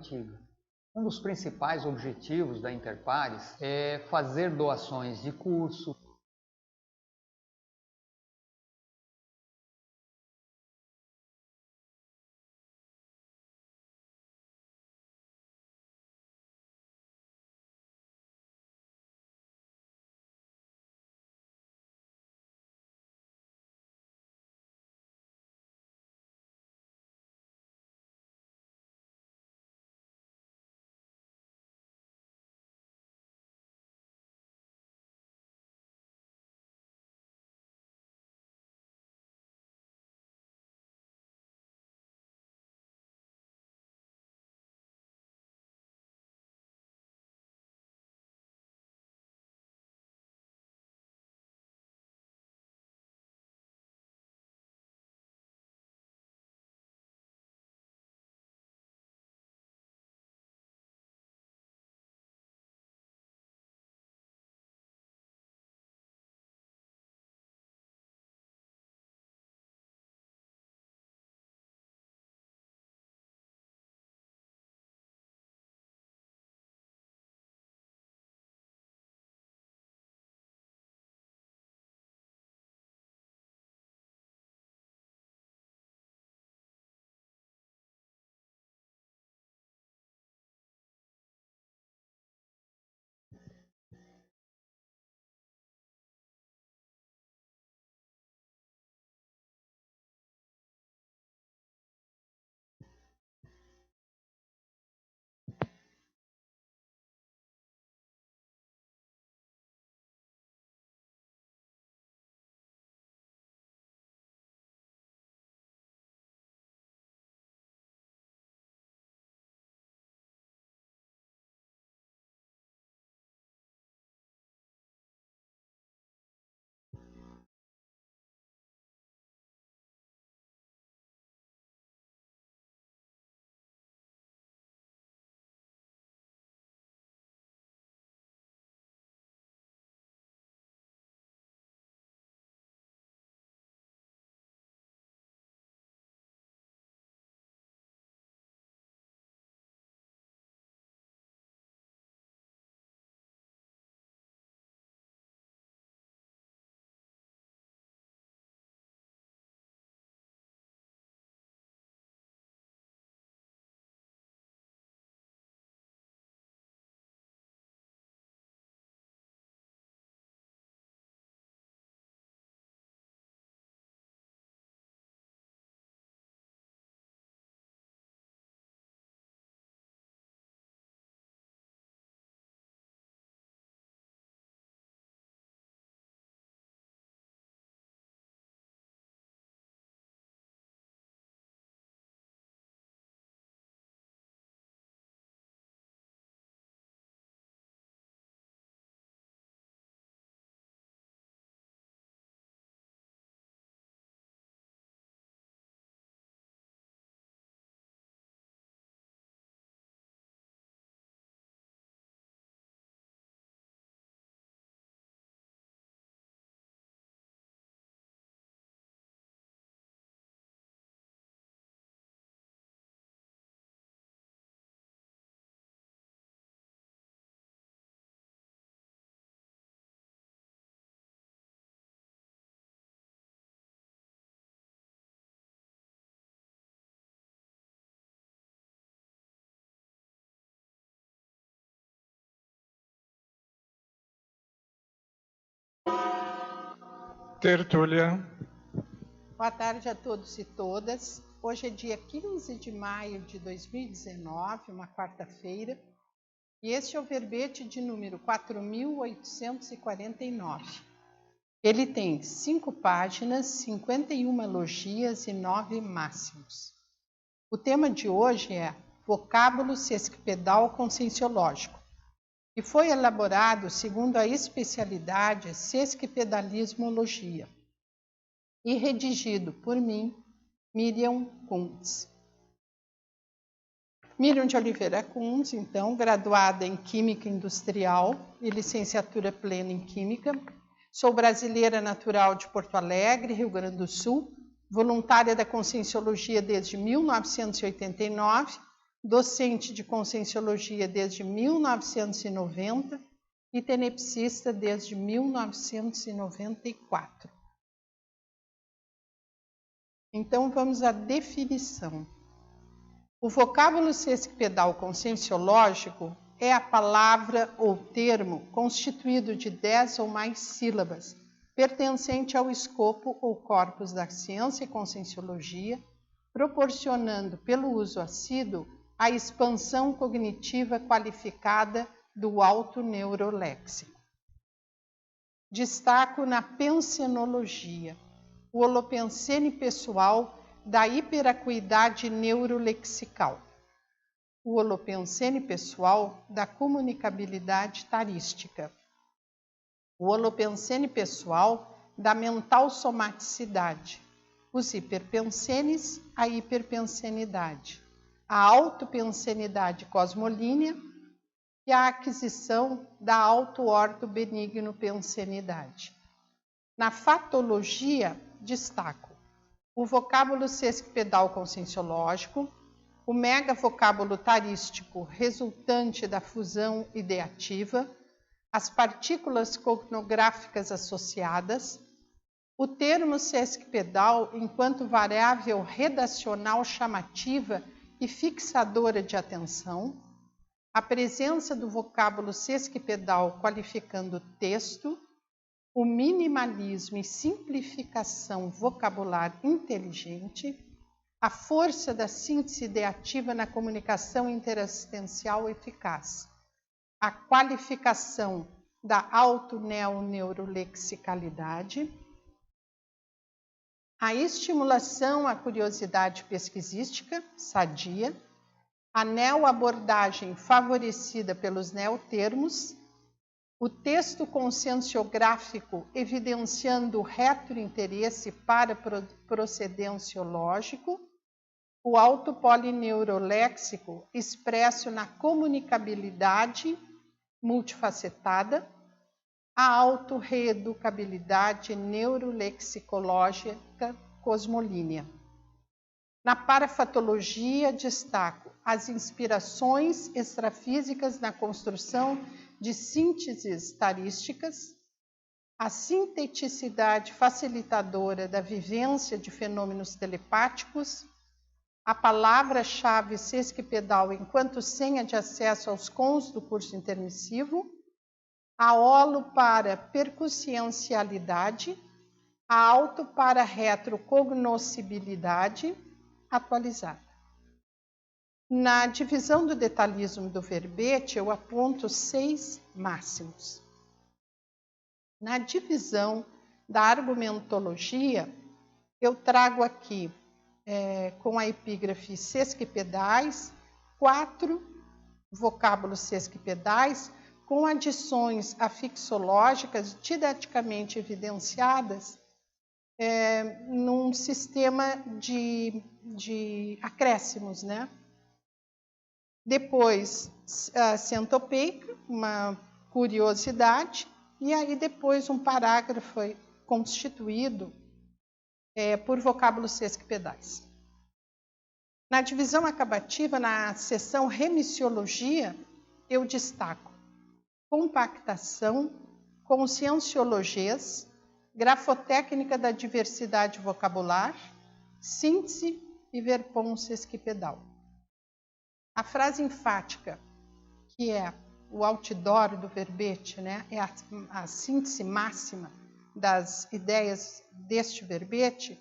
antiga. Um dos principais objetivos da Interpares é fazer doações de curso, Tertúlia. Boa tarde a todos e todas. Hoje é dia 15 de maio de 2019, uma quarta-feira, e este é o verbete de número 4.849. Ele tem 5 páginas, 51 elogias e 9 máximos. O tema de hoje é vocábulo sesquipedal conscienciológico, e foi elaborado segundo a especialidade sesquipedalismologia e redigido por mim, Miriam Kuntz. Miriam de Oliveira Kuntz, então, graduada em Química Industrial e licenciatura plena em Química. Sou brasileira natural de Porto Alegre, Rio Grande do Sul, voluntária da Conscienciologia desde 1989, docente de Conscienciologia desde 1990 e tenepsista desde 1994. Então, vamos à definição. O vocábulo sesquipedal conscienciológico é a palavra ou termo constituído de 10 ou mais sílabas, pertencente ao escopo ou corpus da ciência e conscienciologia, proporcionando, pelo uso assíduo, a expansão cognitiva qualificada do autoneuroléxico. Destaco na pensenologia, o holopensene pessoal da hiperacuidade neurolexical, o holopensene pessoal da comunicabilidade tarística, o holopensene pessoal da mental somaticidade, os hiperpensenes, a hiperpensenidade, a autopensenidade cosmolínea e a aquisição da auto-orto-benigno-pensenidade. Na fatologia, destaco o vocábulo sesquipedal conscienciológico, o megavocábulo tarístico resultante da fusão ideativa, as partículas cognográficas associadas, o termo sesquipedal enquanto variável redacional chamativa e fixadora de atenção, a presença do vocábulo sesquipedal qualificando texto, o minimalismo e simplificação vocabular inteligente, a força da síntese ideativa na comunicação interassistencial eficaz, a qualificação da auto-neurolexicalidade, a estimulação à curiosidade pesquisística, sadia, a neoabordagem favorecida pelos neotermos, o texto conscienciográfico evidenciando o retrointeresse para procedenciológico, o autopolineuroléxico expresso na comunicabilidade multifacetada, a autorreeducabilidade neurolexicológica cosmolínea. Na parafatologia, destaco as inspirações extrafísicas na construção de sínteses tarísticas, a sinteticidade facilitadora da vivência de fenômenos telepáticos, a palavra-chave sesquipedal enquanto senha de acesso aos cons do curso intermissivo, a holo para percussiencialidade, a auto para retrocognoscibilidade atualizada. Na divisão do detalhismo do verbete, eu aponto 6 máximos. Na divisão da argumentologia, eu trago aqui, com a epígrafe sesquipedais, 4 vocábulos sesquipedais, com adições afixológicas didaticamente evidenciadas, num sistema de acréscimos, né? Depois, centopeica, uma curiosidade, e aí depois um parágrafo constituído por vocábulos sesquipedais. Na divisão acabativa, na seção remissiologia, eu destaco compactação, conscienciologês, grafotécnica da diversidade vocabular, síntese e verpom sesquipedal. A frase enfática, que é o outdoor do verbete, né? É a síntese máxima das ideias deste verbete,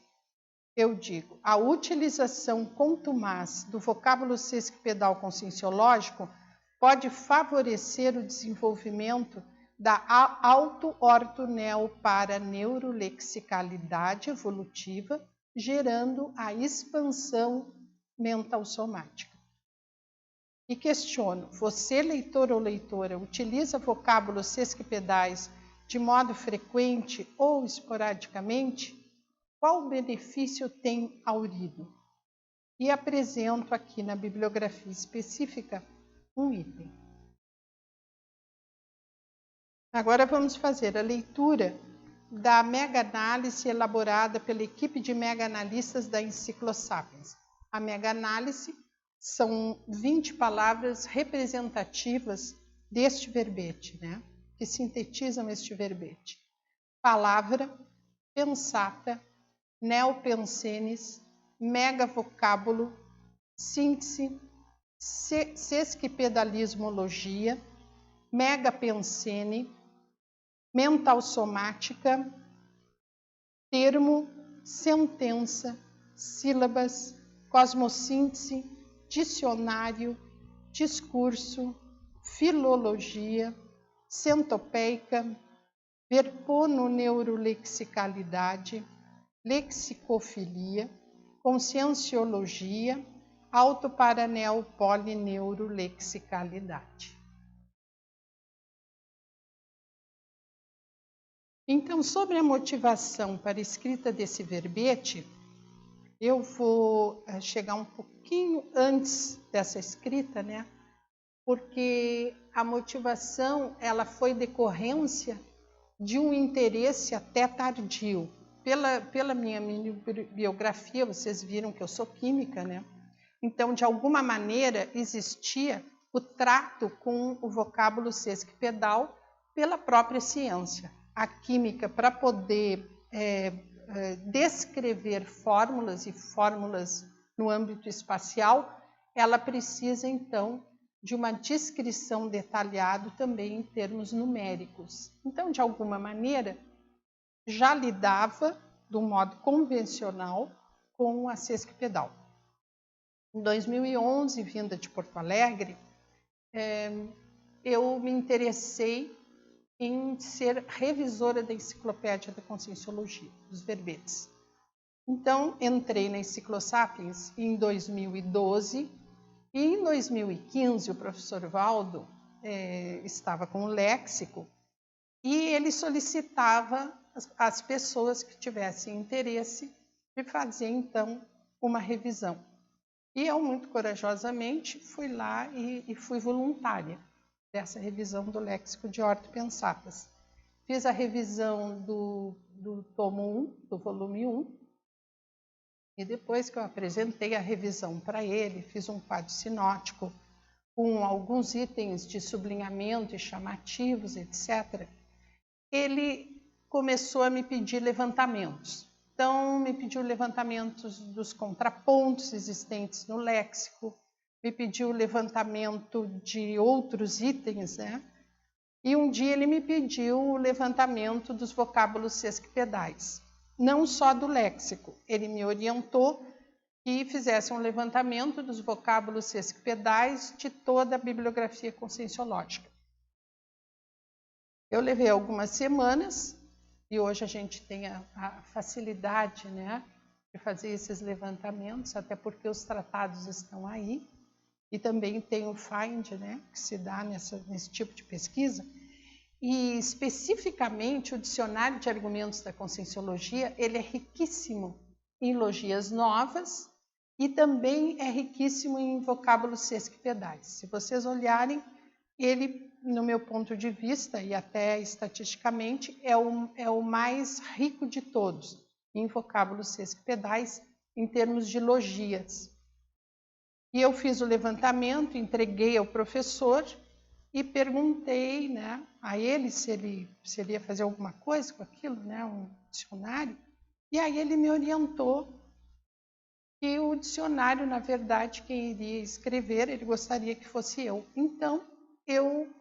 eu digo, a utilização contumaz do vocábulo sesquipedal conscienciológico pode favorecer o desenvolvimento da auto-orto-neo-para-neurolexicalidade evolutiva, gerando a expansão mental somática. E questiono, você, leitor ou leitora, utiliza vocábulos sesquipedais de modo frequente ou esporadicamente? Qual benefício tem aurido? E apresento aqui na bibliografia específica um item. Agora vamos fazer a leitura da mega-análise elaborada pela equipe de mega-analistas da Encyclosapiens. A mega-análise são 20 palavras representativas deste verbete, né? Que sintetizam este verbete. Palavra, pensata, neopensenes, megavocábulo, síntese, sesquipedalismologia, megapensene, mentalsomática, termo, sentença, sílabas, cosmossíntese, dicionário, discurso, filologia, centopeica, verpononeurolexicalidade, lexicofilia, conscienciologia, autoparaneopolineurolexikalidade. Então, sobre a motivação para a escrita desse verbete, eu vou chegar um pouquinho antes dessa escrita, né? Porque a motivação ela foi decorrência de um interesse até tardio. Pela minha biografia, vocês viram que eu sou química, né? Então, de alguma maneira, existia o trato com o vocábulo sesquipedal pela própria ciência. A química, para poder descrever fórmulas e fórmulas no âmbito espacial, ela precisa, então, de uma descrição detalhada também em termos numéricos. Então, de alguma maneira, já lidava, de um modo convencional, com a sesquipedal. Em 2011, vinda de Porto Alegre, eu me interessei em ser revisora da Enciclopédia da Conscienciologia, dos verbetes. Então, entrei na Enciclosapiens em 2012 e em 2015 o professor Valdo estava com o léxico e ele solicitava as pessoas que tivessem interesse de fazer, então, uma revisão. E eu, muito corajosamente, fui lá e fui voluntária dessa revisão do léxico de ortopensatas. Fiz a revisão do tomo 1, do volume 1, e depois que eu apresentei a revisão para ele, fiz um quadro sinótico com alguns itens de sublinhamento e chamativos, etc., ele começou a me pedir levantamentos. Então, me pediu levantamentos dos contrapontos existentes no léxico, me pediu levantamento de outros itens, né? E um dia ele me pediu o levantamento dos vocábulos sesquipedais, não só do léxico. Ele me orientou que fizesse um levantamento dos vocábulos sesquipedais de toda a bibliografia conscienciológica. Eu levei algumas semanas e hoje a gente tem a facilidade, né, de fazer esses levantamentos, até porque os tratados estão aí. E também tem o FIND, né, que se dá nesse tipo de pesquisa. E, especificamente, o Dicionário de Argumentos da Conscienciologia, ele é riquíssimo em logias novas e também é riquíssimo em vocábulos sesquipedais. Se vocês olharem, ele, no meu ponto de vista, e até estatisticamente, é o mais rico de todos em vocábulos sesquipedais em termos de logias. E eu fiz o levantamento, entreguei ao professor e perguntei, né, a ele se ele ia fazer alguma coisa com aquilo, né, um dicionário. E aí ele me orientou que o dicionário, na verdade, quem iria escrever, ele gostaria que fosse eu. Então, eu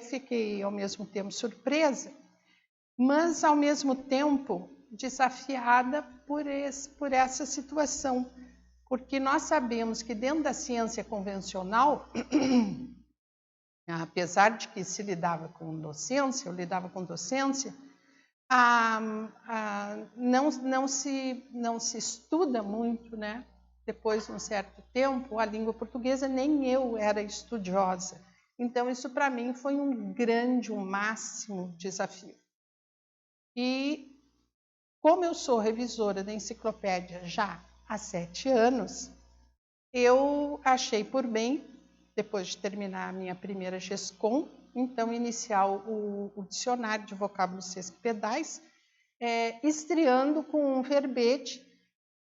fiquei, ao mesmo tempo, surpresa, mas, ao mesmo tempo, desafiada por essa situação. Porque nós sabemos que dentro da ciência convencional, apesar de que se lidava com docência, eu lidava com docência, não se estuda muito, né? Depois de um certo tempo, a língua portuguesa, nem eu era estudiosa. Então, isso para mim foi um máximo desafio. E, como eu sou revisora da enciclopédia já há 7 anos, eu achei por bem, depois de terminar a minha primeira GESCOM, então iniciar o dicionário de vocábulos sesquipedais, estreando com um verbete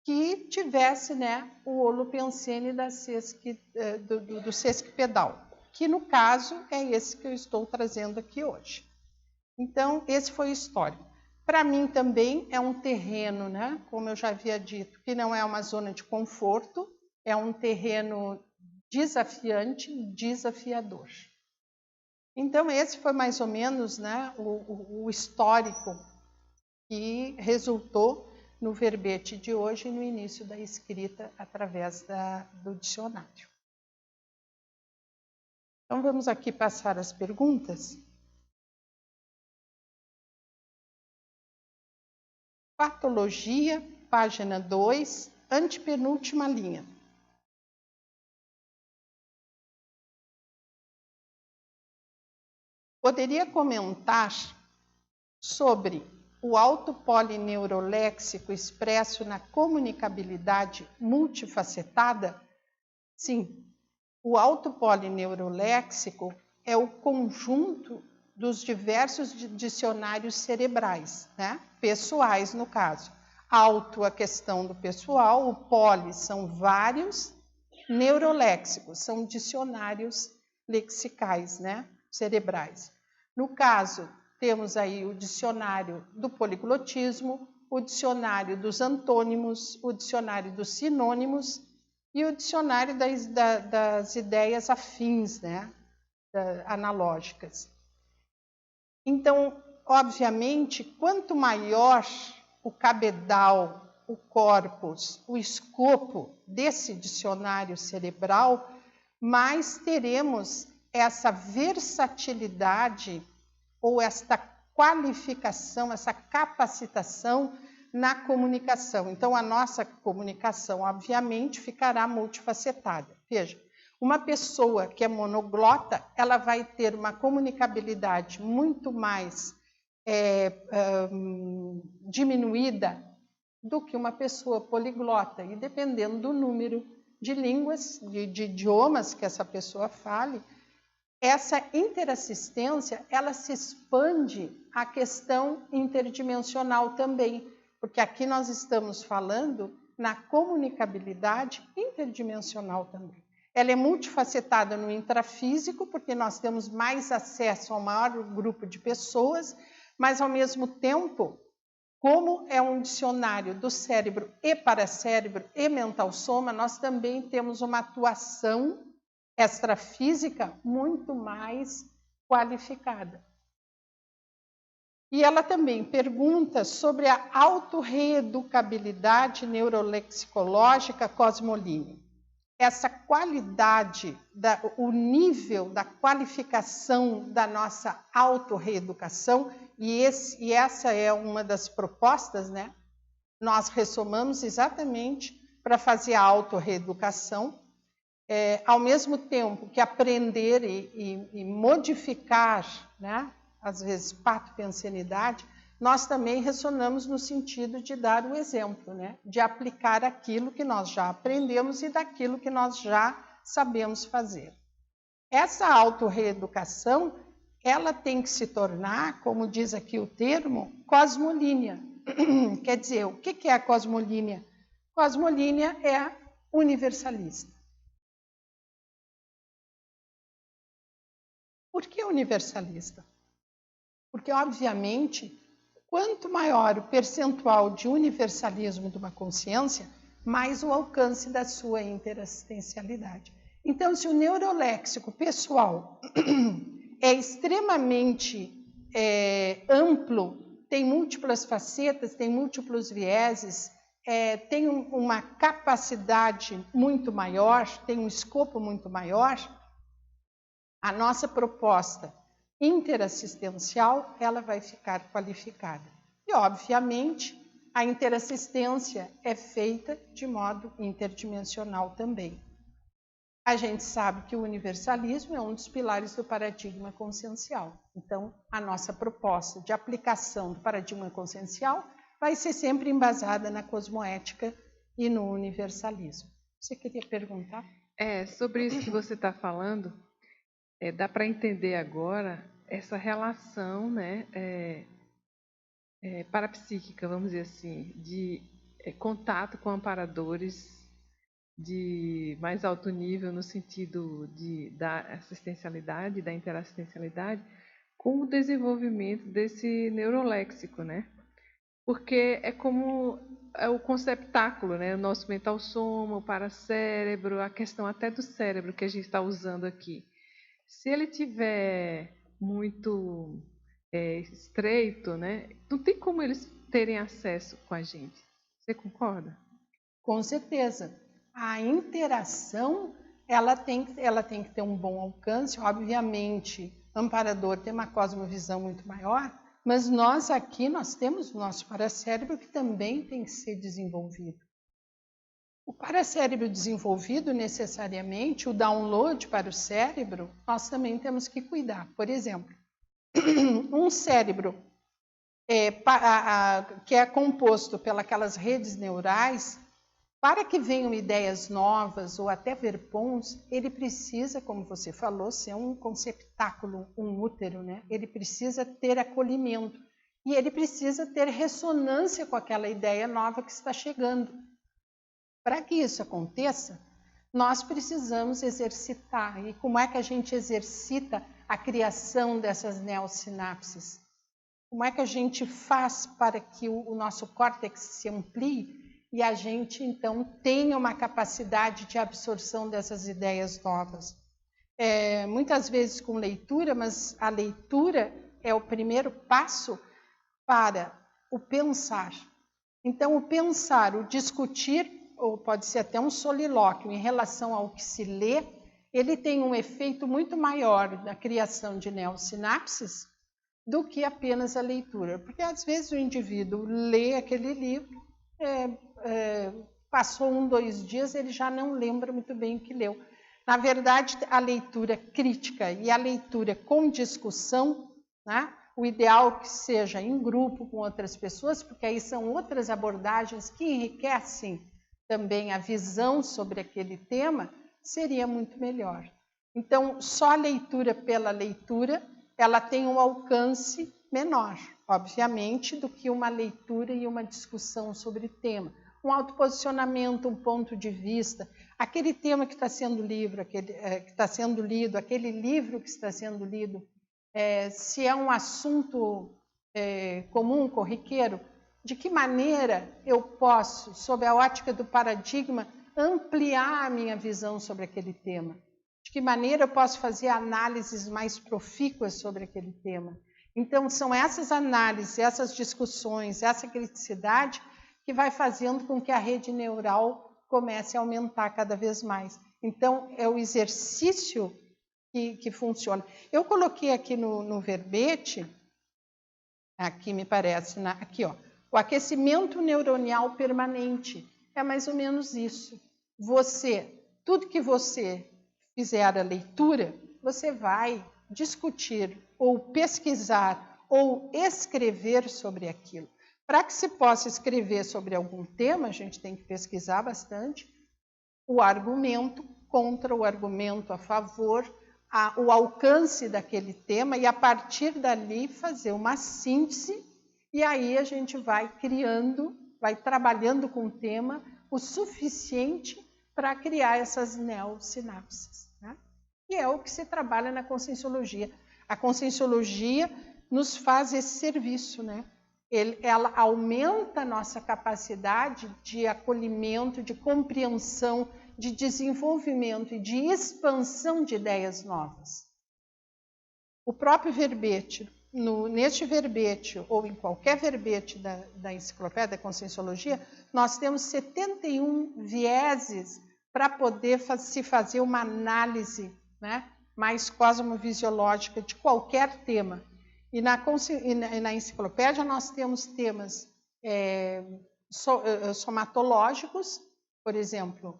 que tivesse, né, o holopensene do sesquipedal, que no caso é esse que eu estou trazendo aqui hoje. Então, esse foi o histórico. Para mim também é um terreno, né, como eu já havia dito, que não é uma zona de conforto, é um terreno desafiante, desafiador. Então, esse foi mais ou menos, né, o histórico que resultou no verbete de hoje e no início da escrita através do dicionário. Então, vamos aqui passar as perguntas. Patologia, página 2, antepenúltima linha. Poderia comentar sobre o autopolineuroléxico expresso na comunicabilidade multifacetada? Sim, o autopolineuroléxico é o conjunto dos diversos dicionários cerebrais, né? Pessoais, no caso. Auto, a questão do pessoal, o poli são vários, neuroléxicos são dicionários lexicais, né? Cerebrais. No caso, temos aí o dicionário do poliglotismo, o dicionário dos antônimos, o dicionário dos sinônimos e o dicionário das ideias afins, né? Analógicas. Então, obviamente, quanto maior o cabedal, o corpus, o escopo desse dicionário cerebral, mais teremos essa versatilidade ou esta qualificação, essa capacitação na comunicação. Então, a nossa comunicação, obviamente, ficará multifacetada. Veja, uma pessoa que é monoglota, ela vai ter uma comunicabilidade muito mais diminuída do que uma pessoa poliglota. E dependendo do número de línguas, de idiomas que essa pessoa fale, essa interassistência, ela se expande à questão interdimensional também, porque aqui nós estamos falando na comunicabilidade interdimensional também. Ela é multifacetada no intrafísico, porque nós temos mais acesso ao maior grupo de pessoas, mas, ao mesmo tempo, como é um dicionário do cérebro e paracérebro e mental soma, nós também temos uma atuação extrafísica muito mais qualificada. E ela também pergunta sobre a autorreeducabilidade neurolexicológica cosmoline. Essa qualidade, o nível da qualificação da nossa autorreeducação, e essa é uma das propostas, né? Nós ressomamos exatamente para fazer a autorreeducação, ao mesmo tempo que aprender e modificar, né? Às vezes, patopensenidade, nós também ressonamos no sentido de dar o exemplo, né? De aplicar aquilo que nós já aprendemos e daquilo que nós já sabemos fazer. Essa autorreeducação, ela tem que se tornar, como diz aqui o termo, cosmolínea. Quer dizer, o que é a cosmolínea? Cosmolínea é universalista. Por que universalista? Porque, obviamente, quanto maior o percentual de universalismo de uma consciência, mais o alcance da sua interassistencialidade. Então, se o neuroléxico pessoal é extremamente amplo, tem múltiplas facetas, tem múltiplos vieses, tem uma capacidade muito maior, tem um escopo muito maior, a nossa proposta interassistencial, ela vai ficar qualificada. E, obviamente, a interassistência é feita de modo interdimensional também. A gente sabe que o universalismo é um dos pilares do paradigma consciencial. Então, a nossa proposta de aplicação do paradigma consciencial vai ser sempre embasada na cosmoética e no universalismo. Você queria perguntar? Sobre isso que você está falando, dá para entender agora essa relação, né, parapsíquica, vamos dizer assim, de contato com amparadores de mais alto nível no sentido da assistencialidade, da interassistencialidade, com o desenvolvimento desse neuroléxico, né? Porque é como o conceptáculo, né? O nosso mental soma, o paracérebro, a questão até do cérebro que a gente está usando aqui. Se ele tiver muito estreito, né? Não tem como eles terem acesso com a gente. Você concorda? Com certeza. A interação, ela tem que ter um bom alcance. Obviamente, o amparador tem uma cosmovisão muito maior, mas nós temos o nosso paracérebro que também tem que ser desenvolvido. O paracérebro desenvolvido, necessariamente, o download para o cérebro, nós também temos que cuidar. Por exemplo, um cérebro que é composto pelas redes neurais, para que venham ideias novas ou até verpons, ele precisa, como você falou, ser um conceptáculo, um útero, né? Ele precisa ter acolhimento e ele precisa ter ressonância com aquela ideia nova que está chegando. Para que isso aconteça, nós precisamos exercitar. E como é que a gente exercita a criação dessas neossinapses? Como é que a gente faz para que o nosso córtex se amplie e a gente, então, tenha uma capacidade de absorção dessas ideias novas? Muitas vezes com leitura, mas a leitura é o primeiro passo para o pensar. Então, o pensar, o discutir, ou pode ser até um solilóquio em relação ao que se lê, ele tem um efeito muito maior na criação de neossinapses do que apenas a leitura. Porque, às vezes, o indivíduo lê aquele livro, passou 1, 2 dias, ele já não lembra muito bem o que leu. Na verdade, a leitura crítica e a leitura com discussão, né? O ideal que seja em grupo com outras pessoas, porque aí são outras abordagens que enriquecem também a visão sobre aquele tema, seria muito melhor. Então, só a leitura pela leitura, ela tem um alcance menor, obviamente, do que uma leitura e uma discussão sobre o tema. Um autoposicionamento, um ponto de vista, aquele tema que está sendo lido, aquele livro que está sendo lido, se é um assunto comum, corriqueiro, de que maneira eu posso, sob a ótica do paradigma, ampliar a minha visão sobre aquele tema? De que maneira eu posso fazer análises mais profícuas sobre aquele tema? Então, são essas análises, essas discussões, essa criticidade que vai fazendo com que a rede neural comece a aumentar cada vez mais. Então, é o exercício que funciona. Eu coloquei aqui no verbete, aqui me parece, aqui, ó, o aquecimento neuronial permanente. É mais ou menos isso. Tudo que você fizer a leitura, você vai discutir ou pesquisar ou escrever sobre aquilo. Para que se possa escrever sobre algum tema, a gente tem que pesquisar bastante o argumento contra, o argumento a favor, o alcance daquele tema e, a partir dali, fazer uma síntese. E aí a gente vai criando, vai trabalhando com o tema o suficiente para criar essas neossinapses, né? E é o que se trabalha na conscienciologia. A conscienciologia nos faz esse serviço, né? Ela aumenta a nossa capacidade de acolhimento, de compreensão, de desenvolvimento e de expansão de ideias novas. O próprio verbete, neste verbete ou em qualquer verbete da enciclopédia da conscienciologia, nós temos 71 vieses para poder se fazer uma análise, né, mais cosmovisiológica de qualquer tema. E na enciclopédia nós temos temas somatológicos, por exemplo,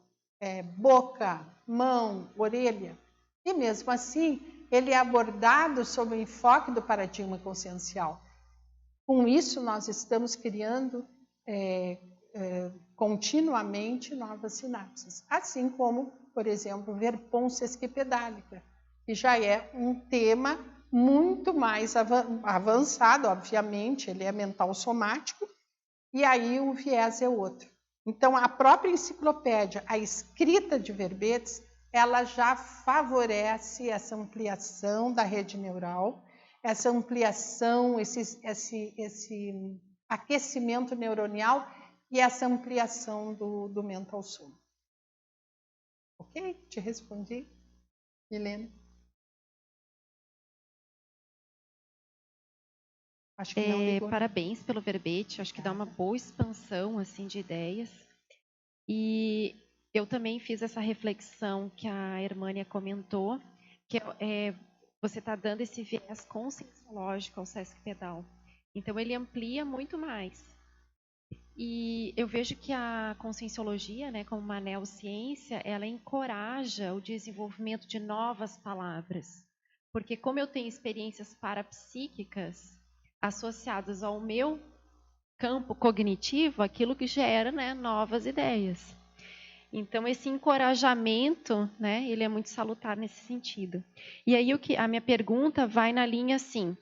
boca, mão, orelha, e mesmo assim ele é abordado sob o enfoque do paradigma consciencial. Com isso nós estamos criando continuamente novas sinapses, assim como, por exemplo, verpons esquipedálica, que já é um tema muito mais avançado, obviamente, ele é mental somático, e aí o viés é outro. Então, a própria enciclopédia, a escrita de verbetes, ela já favorece essa ampliação da rede neural, essa ampliação, esse aquecimento neuronial e essa ampliação do mental sum. Ok? Te respondi, Helena? Acho que não ligou. Parabéns pelo verbete, acho que dá uma boa expansão assim de ideias. E eu também fiz essa reflexão que a Hermânia comentou, que você está dando esse viés conscienciológico ao Sesc Pedal. Então, ele amplia muito mais. E eu vejo que a conscienciologia, né, como uma neociência, ela encoraja o desenvolvimento de novas palavras. Porque como eu tenho experiências parapsíquicas associadas ao meu campo cognitivo, aquilo que gera, né, novas ideias. Então, esse encorajamento, né, ele é muito salutar nesse sentido. E aí, a minha pergunta vai na linha assim,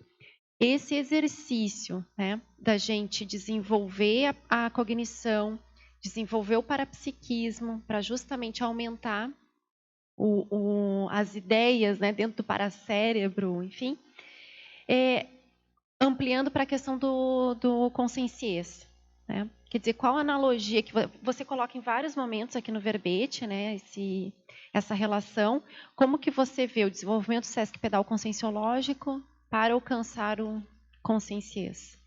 esse exercício, né, da gente desenvolver a cognição, desenvolver o parapsiquismo, para justamente aumentar as ideias, né, dentro do paracérebro, enfim, ampliando para a questão do consciência, né? Quer dizer, qual a analogia que você coloca em vários momentos aqui no verbete, né, essa relação, como que você vê o desenvolvimento do Sesc Pedal conscienciológico para alcançar o consciência?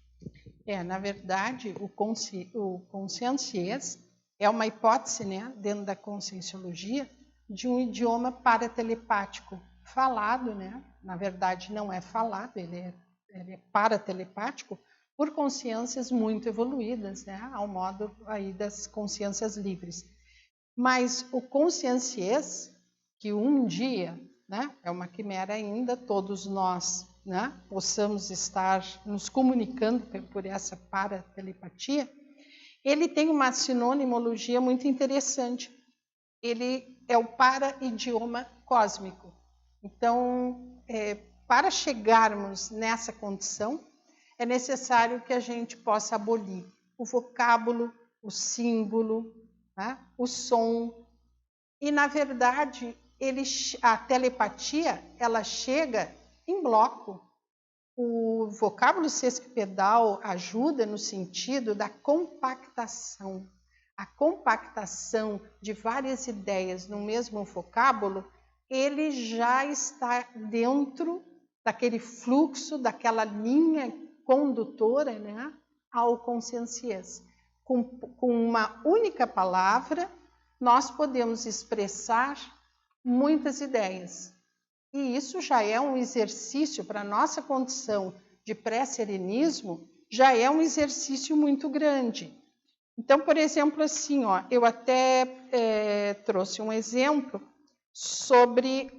Na verdade, o consciência é uma hipótese, né, dentro da conscienciologia, de um idioma paratelepático falado, né? Na verdade, não é falado, ele é paratelepático, por consciências muito evoluídas, né, ao modo aí das consciências livres. Mas o consciência, que um dia, né, é uma quimera ainda, todos nós, né, possamos estar nos comunicando por essa paratelepatia, ele tem uma sinonimologia muito interessante. Ele é o para-idioma cósmico. Então, para chegarmos nessa condição, é necessário que a gente possa abolir o vocábulo, o símbolo, né, o som. E, na verdade, a telepatia, ela chega em bloco. O vocábulo sesquipedal ajuda no sentido da compactação. A compactação de várias ideias no mesmo vocábulo, ele já está dentro daquele fluxo, daquela linha condutora, né, ao consciência. Com uma única palavra, nós podemos expressar muitas ideias. E isso já é um exercício para a nossa condição de pré-serenismo, já é um exercício muito grande. Então, por exemplo, assim, ó, eu até trouxe um exemplo sobre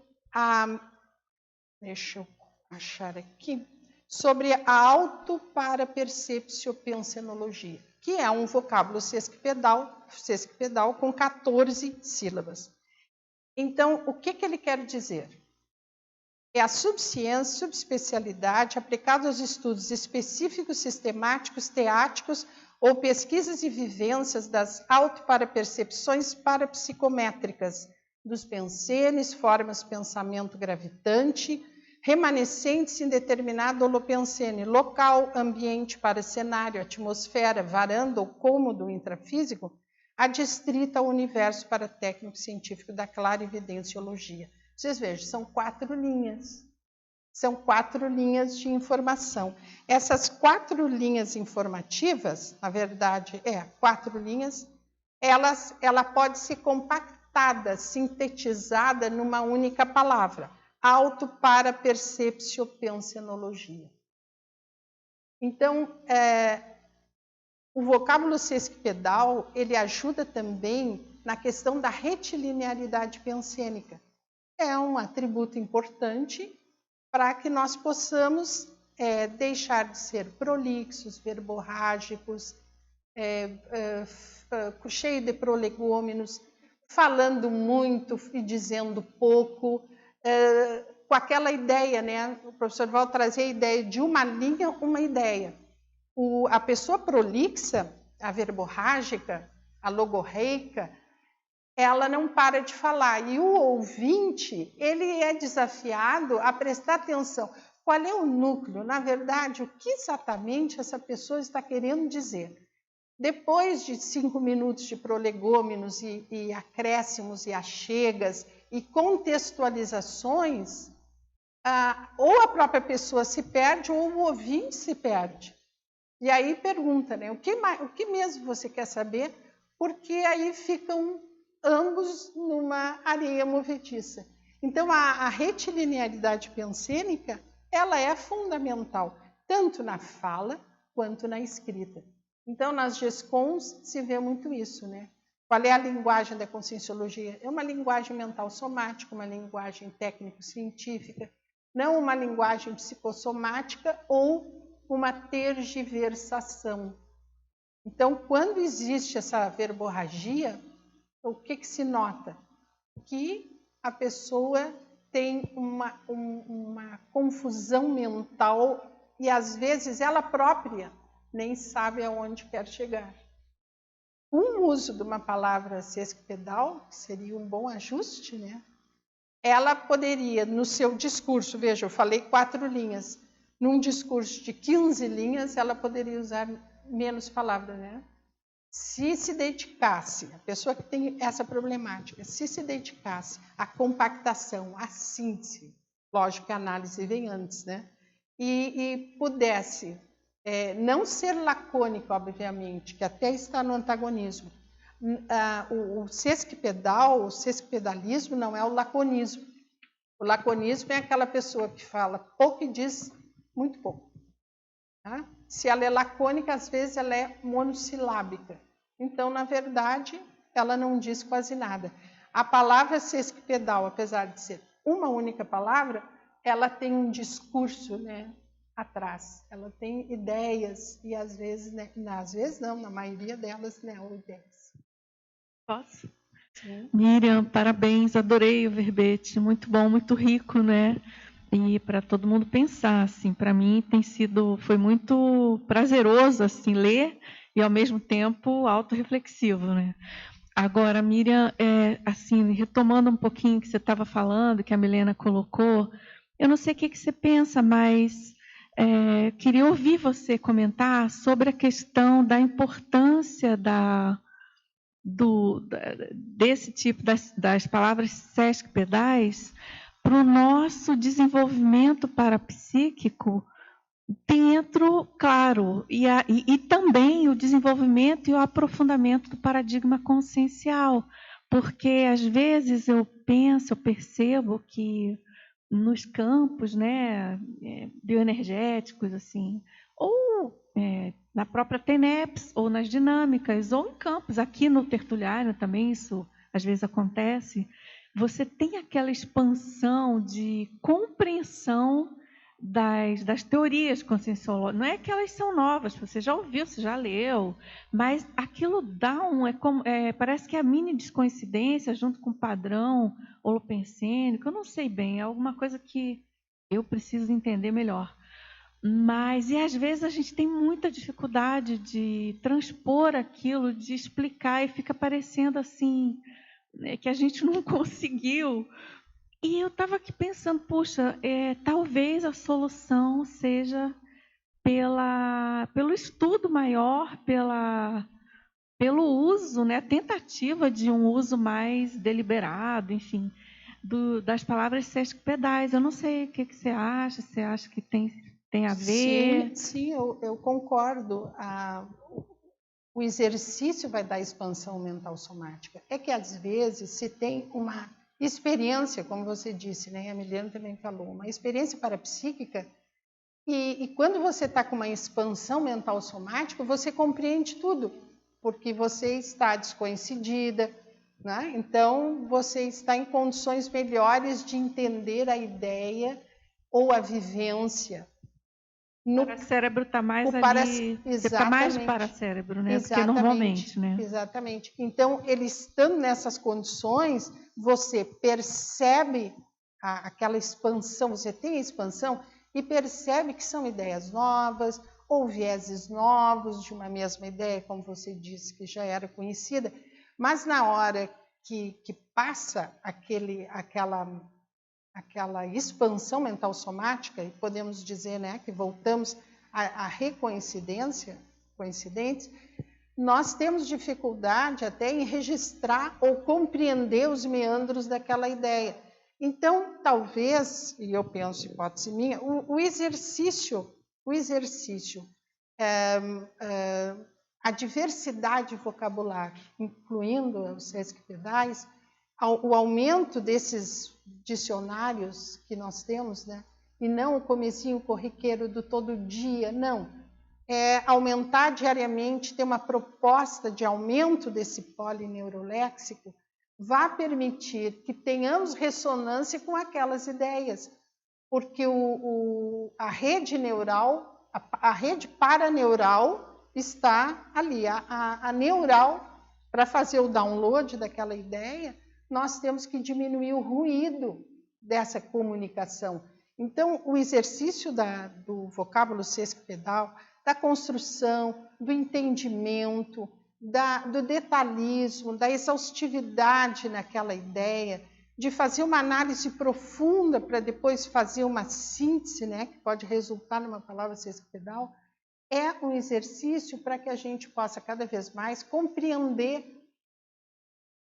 deixa eu achar aqui, sobre a autoparapercepciopensenologia, que é um vocábulo sesquipedal com 14 sílabas. Então, o que ele quer dizer? É a subciência, subespecialidade aplicada aos estudos específicos, sistemáticos, teáticos ou pesquisas e vivências das autoparapercepções parapsicométricas, dos pensenes, formas de pensamento gravitante, remanescentes em determinado holopensene, local, ambiente, paracenário, atmosfera, varanda ou cômodo intrafísico, adstrita ao universo para técnico científico da clarividenciologia. Vocês vejam, são 4 linhas. São 4 linhas de informação. Essas 4 linhas informativas, na verdade, 4 linhas, ela pode ser compactada, sintetizada numa única palavra. Autoparapercepciopensenologia. Então, o vocábulo sesquipedal, ele ajuda também na questão da retilinearidade pensênica. É um atributo importante para que nós possamos deixar de ser prolixos, verborrágicos, cheio de prolegômenos, falando muito e dizendo pouco, com aquela ideia, né? O professor Val trazia a ideia de uma linha, uma ideia. A pessoa prolixa, a verborrágica, a logorreica, ela não para de falar. E o ouvinte, ele é desafiado a prestar atenção. Qual é o núcleo? Na verdade, o que exatamente essa pessoa está querendo dizer? Depois de 5 minutos de prolegômenos e acréscimos e achegas e contextualizações, ou a própria pessoa se perde ou o ouvinte se perde. E aí pergunta, né? O que mesmo você quer saber? Porque aí ficam ambos numa areia movediça. Então, a retilinearidade pensênica, ela é fundamental, tanto na fala quanto na escrita. Então, nas GESCONs se vê muito isso, né? Qual é a linguagem da conscienciologia? É uma linguagem mental somática, uma linguagem técnico-científica, não uma linguagem psicossomática ou uma tergiversação. Então, quando existe essa verborragia, o que se nota? Que a pessoa tem uma confusão mental e, às vezes, ela própria nem sabe aonde quer chegar. Um uso de uma palavra sesquipedal, que seria um bom ajuste, né? Ela poderia, no seu discurso, veja, eu falei 4 linhas, num discurso de 15 linhas, ela poderia usar menos palavras, né? Se dedicasse, a pessoa que tem essa problemática, se dedicasse à compactação, à síntese, lógico que a análise vem antes, né? E pudesse não ser lacônica, obviamente, que até está no antagonismo. O sesquipedal, o sesquipedalismo não é o laconismo. O laconismo é aquela pessoa que fala pouco e diz muito pouco. Tá? Se ela é lacônica, às vezes ela é monossilábica. Então, na verdade, ela não diz quase nada. A palavra sesquipedal, apesar de ser uma única palavra, ela tem um discurso, né, atrás. Ela tem ideias e, às vezes, né, na maioria delas, neo-ideias. Posso? Sim. Miriam, parabéns, adorei o verbete, muito bom, muito rico, né? E para todo mundo pensar, assim, para mim foi muito prazeroso, assim, ler e ao mesmo tempo autorreflexivo, né? Agora, Miriam, assim, retomando um pouquinho o que você estava falando, que a Milena colocou, eu não sei o que você pensa, mas queria ouvir você comentar sobre a questão da importância desse tipo das palavras sesquipedais para o nosso desenvolvimento parapsíquico dentro, claro, e também o desenvolvimento e o aprofundamento do paradigma consciencial, porque às vezes eu percebo que nos campos, né, bioenergéticos, assim, ou na própria TENEPS, ou nas dinâmicas, ou em campos, aqui no tertuliário também isso às vezes acontece, você tem aquela expansão de compreensão das teorias conscienciológicas. Não é que elas são novas, você já ouviu, você já leu, mas aquilo dá parece que é a mini descoincidência junto com o padrão holopensênico, eu não sei bem, é alguma coisa que eu preciso entender melhor. Mas, e às vezes a gente tem muita dificuldade de transpor aquilo, de explicar, e fica parecendo assim, que a gente não conseguiu. E eu estava aqui pensando, puxa, talvez a solução seja pelo estudo maior, pelo uso, né, tentativa de um uso mais deliberado, enfim, das palavras sesquipedais. Eu não sei o que você acha que tem a ver? Sim, eu concordo. O exercício vai dar expansão mental somática. É que, às vezes, se tem uma experiência, como você disse, né? A Milena também falou, uma experiência parapsíquica, e quando você está com uma expansão mental somática, você compreende tudo, porque você está descoincidida, né? Então, você está em condições melhores de entender a ideia ou a vivência. O paracérebro está mais ali, você fica mais no paracérebro, né? Porque normalmente, né? Exatamente. Então, ele estando nessas condições, você percebe aquela expansão, você tem a expansão e percebe que são ideias novas, ou vieses novos de uma mesma ideia, como você disse, que já era conhecida, mas na hora que passa aquela expansão mental somática, e podemos dizer, né, que voltamos à recoincidência, coincidentes, nós temos dificuldade até em registrar ou compreender os meandros daquela ideia. Então, talvez, e eu penso, hipótese minha, o exercício, a diversidade vocabular, incluindo os sesquipedais, o aumento desses dicionários que nós temos, né? E não o comecinho corriqueiro do todo dia, não. É aumentar diariamente, ter uma proposta de aumento desse polineuroléxico, vai permitir que tenhamos ressonância com aquelas ideias, porque a rede neural, a rede paraneural está ali, a neural, para fazer o download daquela ideia, nós temos que diminuir o ruído dessa comunicação. Então, o exercício do vocábulo sesquipedal, da construção, do entendimento, do detalhismo, da exaustividade naquela ideia, de fazer uma análise profunda para depois fazer uma síntese, né, que pode resultar numa palavra sesquipedal, é um exercício para que a gente possa cada vez mais compreender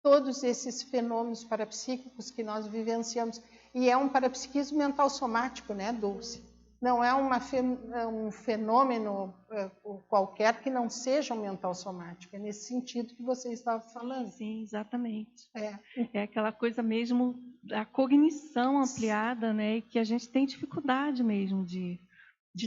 todos esses fenômenos parapsíquicos que nós vivenciamos. E é um parapsiquismo mental somático, né, Dulce? Não é um fenômeno qualquer que não seja um mental somático. É nesse sentido que você estava falando. Sim, exatamente. É aquela coisa mesmo da cognição ampliada, né? E que a gente tem dificuldade mesmo de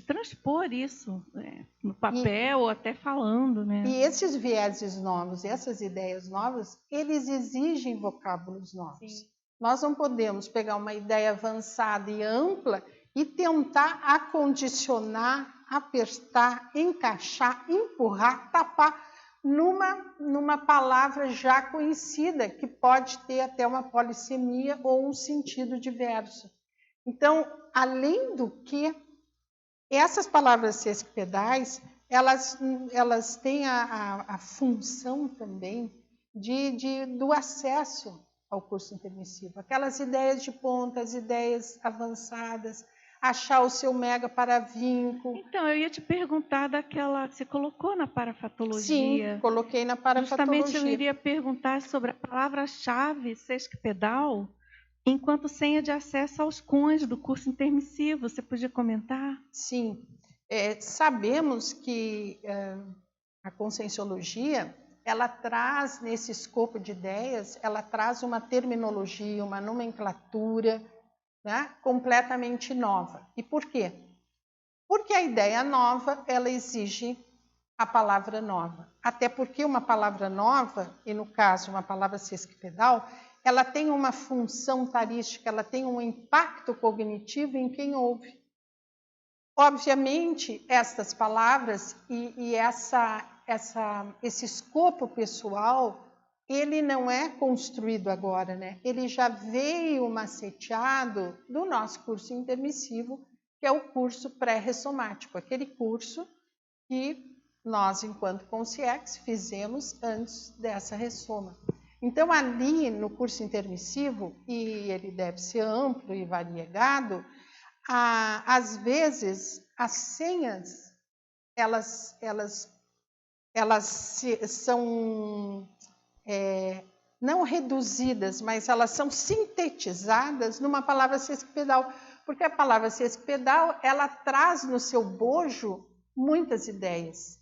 transpor isso, né, no papel ou até falando, né? E esses vieses novos, essas ideias novas, eles exigem vocábulos novos. Sim. Nós não podemos pegar uma ideia avançada e ampla e tentar acondicionar, apertar, encaixar, empurrar, tapar numa palavra já conhecida, que pode ter até uma polissemia ou um sentido diverso. Então, além do que, essas palavras sesquipedais, elas têm a função também do acesso ao curso intermissivo. Aquelas ideias de ponta, as ideias avançadas, achar o seu mega paravinco. Então, eu ia te perguntar daquela que você colocou na parafatologia. Sim, coloquei na parafatologia. Justamente eu iria perguntar sobre a palavra-chave sesquipedal enquanto senha de acesso aos cons do curso intermissivo. Você podia comentar? Sim. Sabemos que a conscienciologia, ela traz, nesse escopo de ideias, ela traz uma terminologia, uma nomenclatura, né, completamente nova. E por quê? Porque a ideia nova, ela exige a palavra nova. Até porque uma palavra nova, e no caso uma palavra sesquipedal, ela tem uma função tarística, ela tem um impacto cognitivo em quem ouve. Obviamente, estas palavras e esse escopo pessoal, ele não é construído agora, né? Ele já veio maceteado do nosso curso intermissivo, que é o curso pré-ressomático, aquele curso que nós, enquanto Consciex, fizemos antes dessa ressoma. Então, ali no curso intermissivo, e ele deve ser amplo e variegado, às vezes as senhas elas são não reduzidas, mas elas são sintetizadas numa palavra sesquipedal, porque a palavra sesquipedal, ela traz no seu bojo muitas ideias.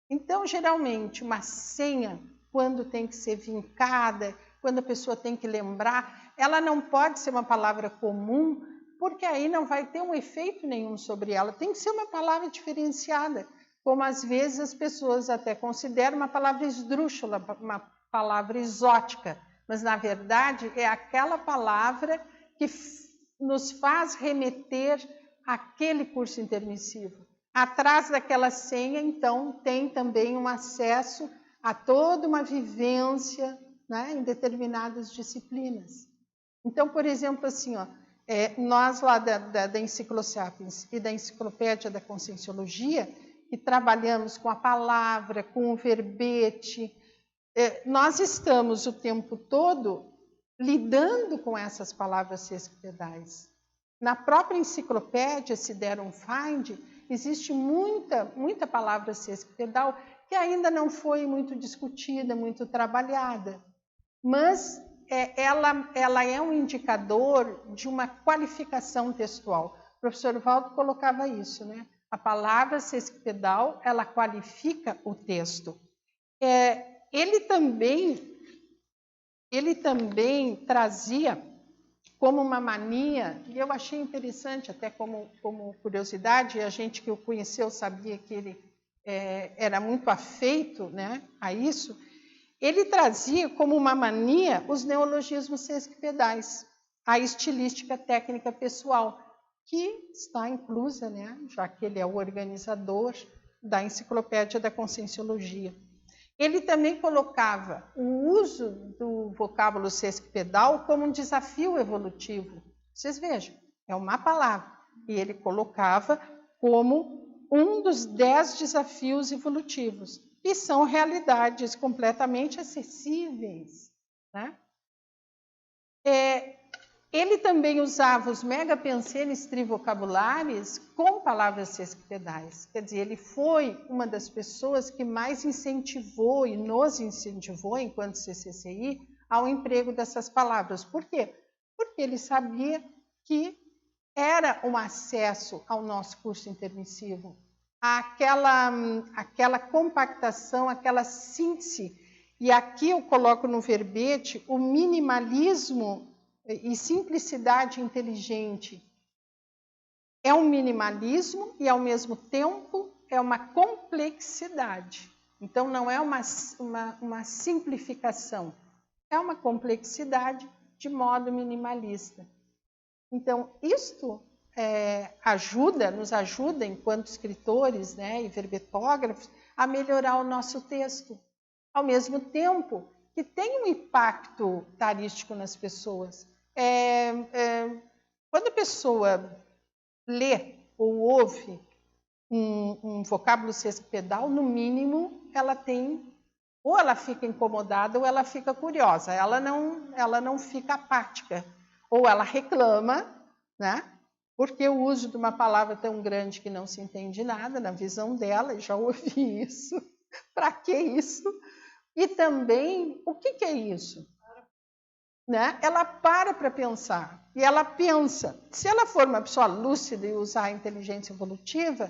Então, geralmente, uma senha, quando tem que ser vincada, quando a pessoa tem que lembrar, ela não pode ser uma palavra comum, porque aí não vai ter um efeito nenhum sobre ela. Tem que ser uma palavra diferenciada, como às vezes as pessoas até consideram uma palavra esdrúxula, uma palavra exótica, mas na verdade é aquela palavra que nos faz remeter àquele curso intermissivo. Atrás daquela senha, então, tem também um acesso a toda uma vivência, né, em determinadas disciplinas. Então, por exemplo, assim, nós lá da Enciclosapiens e da Enciclopédia da Conscienciologia, que trabalhamos com a palavra, com o verbete, nós estamos o tempo todo lidando com essas palavras sesquipedais. Na própria enciclopédia, se der um find, existe muita palavra sesquipedal que ainda não foi muito discutida, muito trabalhada, mas ela é um indicador de uma qualificação textual. O professor Valdo colocava isso, né? A palavra sesquipedal, ela qualifica o texto. Ele também trazia como uma mania, e eu achei interessante, até como curiosidade, a gente que o conheceu sabia que ele era muito afeito, né, a isso. Ele trazia como uma mania os neologismos sesquipedais, a estilística técnica pessoal, que está inclusa, né, já que ele é o organizador da Enciclopédia da Conscienciologia. Ele também colocava o uso do vocábulo sesquipedal como um desafio evolutivo. Vocês vejam, é uma palavra. E ele colocava como um dos 10 desafios evolutivos. E são realidades completamente acessíveis, né? Ele também usava os megapensenes trivocabulares com palavras sesquipedais. Quer dizer, ele foi uma das pessoas que mais incentivou e nos incentivou, enquanto CCCI, ao emprego dessas palavras. Por quê? Porque ele sabia que era um acesso ao nosso curso intermissivo, aquela compactação, aquela síntese. E aqui eu coloco no verbete o minimalismo e simplicidade inteligente. É um minimalismo e, ao mesmo tempo, é uma complexidade. Então, não é uma simplificação, é uma complexidade de modo minimalista. Então, isto nos ajuda, enquanto escritores, né, e verbetógrafos, a melhorar o nosso texto. Ao mesmo tempo que tem um impacto tarístico nas pessoas. Quando a pessoa lê ou ouve um vocábulo sesquipedal, no mínimo, ou ela fica incomodada ou ela fica curiosa, ela não fica apática, ou ela reclama, né? Porque o uso de uma palavra tão grande que não se entende nada, na visão dela, já ouvi isso, para que isso? E também, o que é isso? Né? Ela para pensar, e ela pensa. Se ela for uma pessoa lúcida e usar a inteligência evolutiva,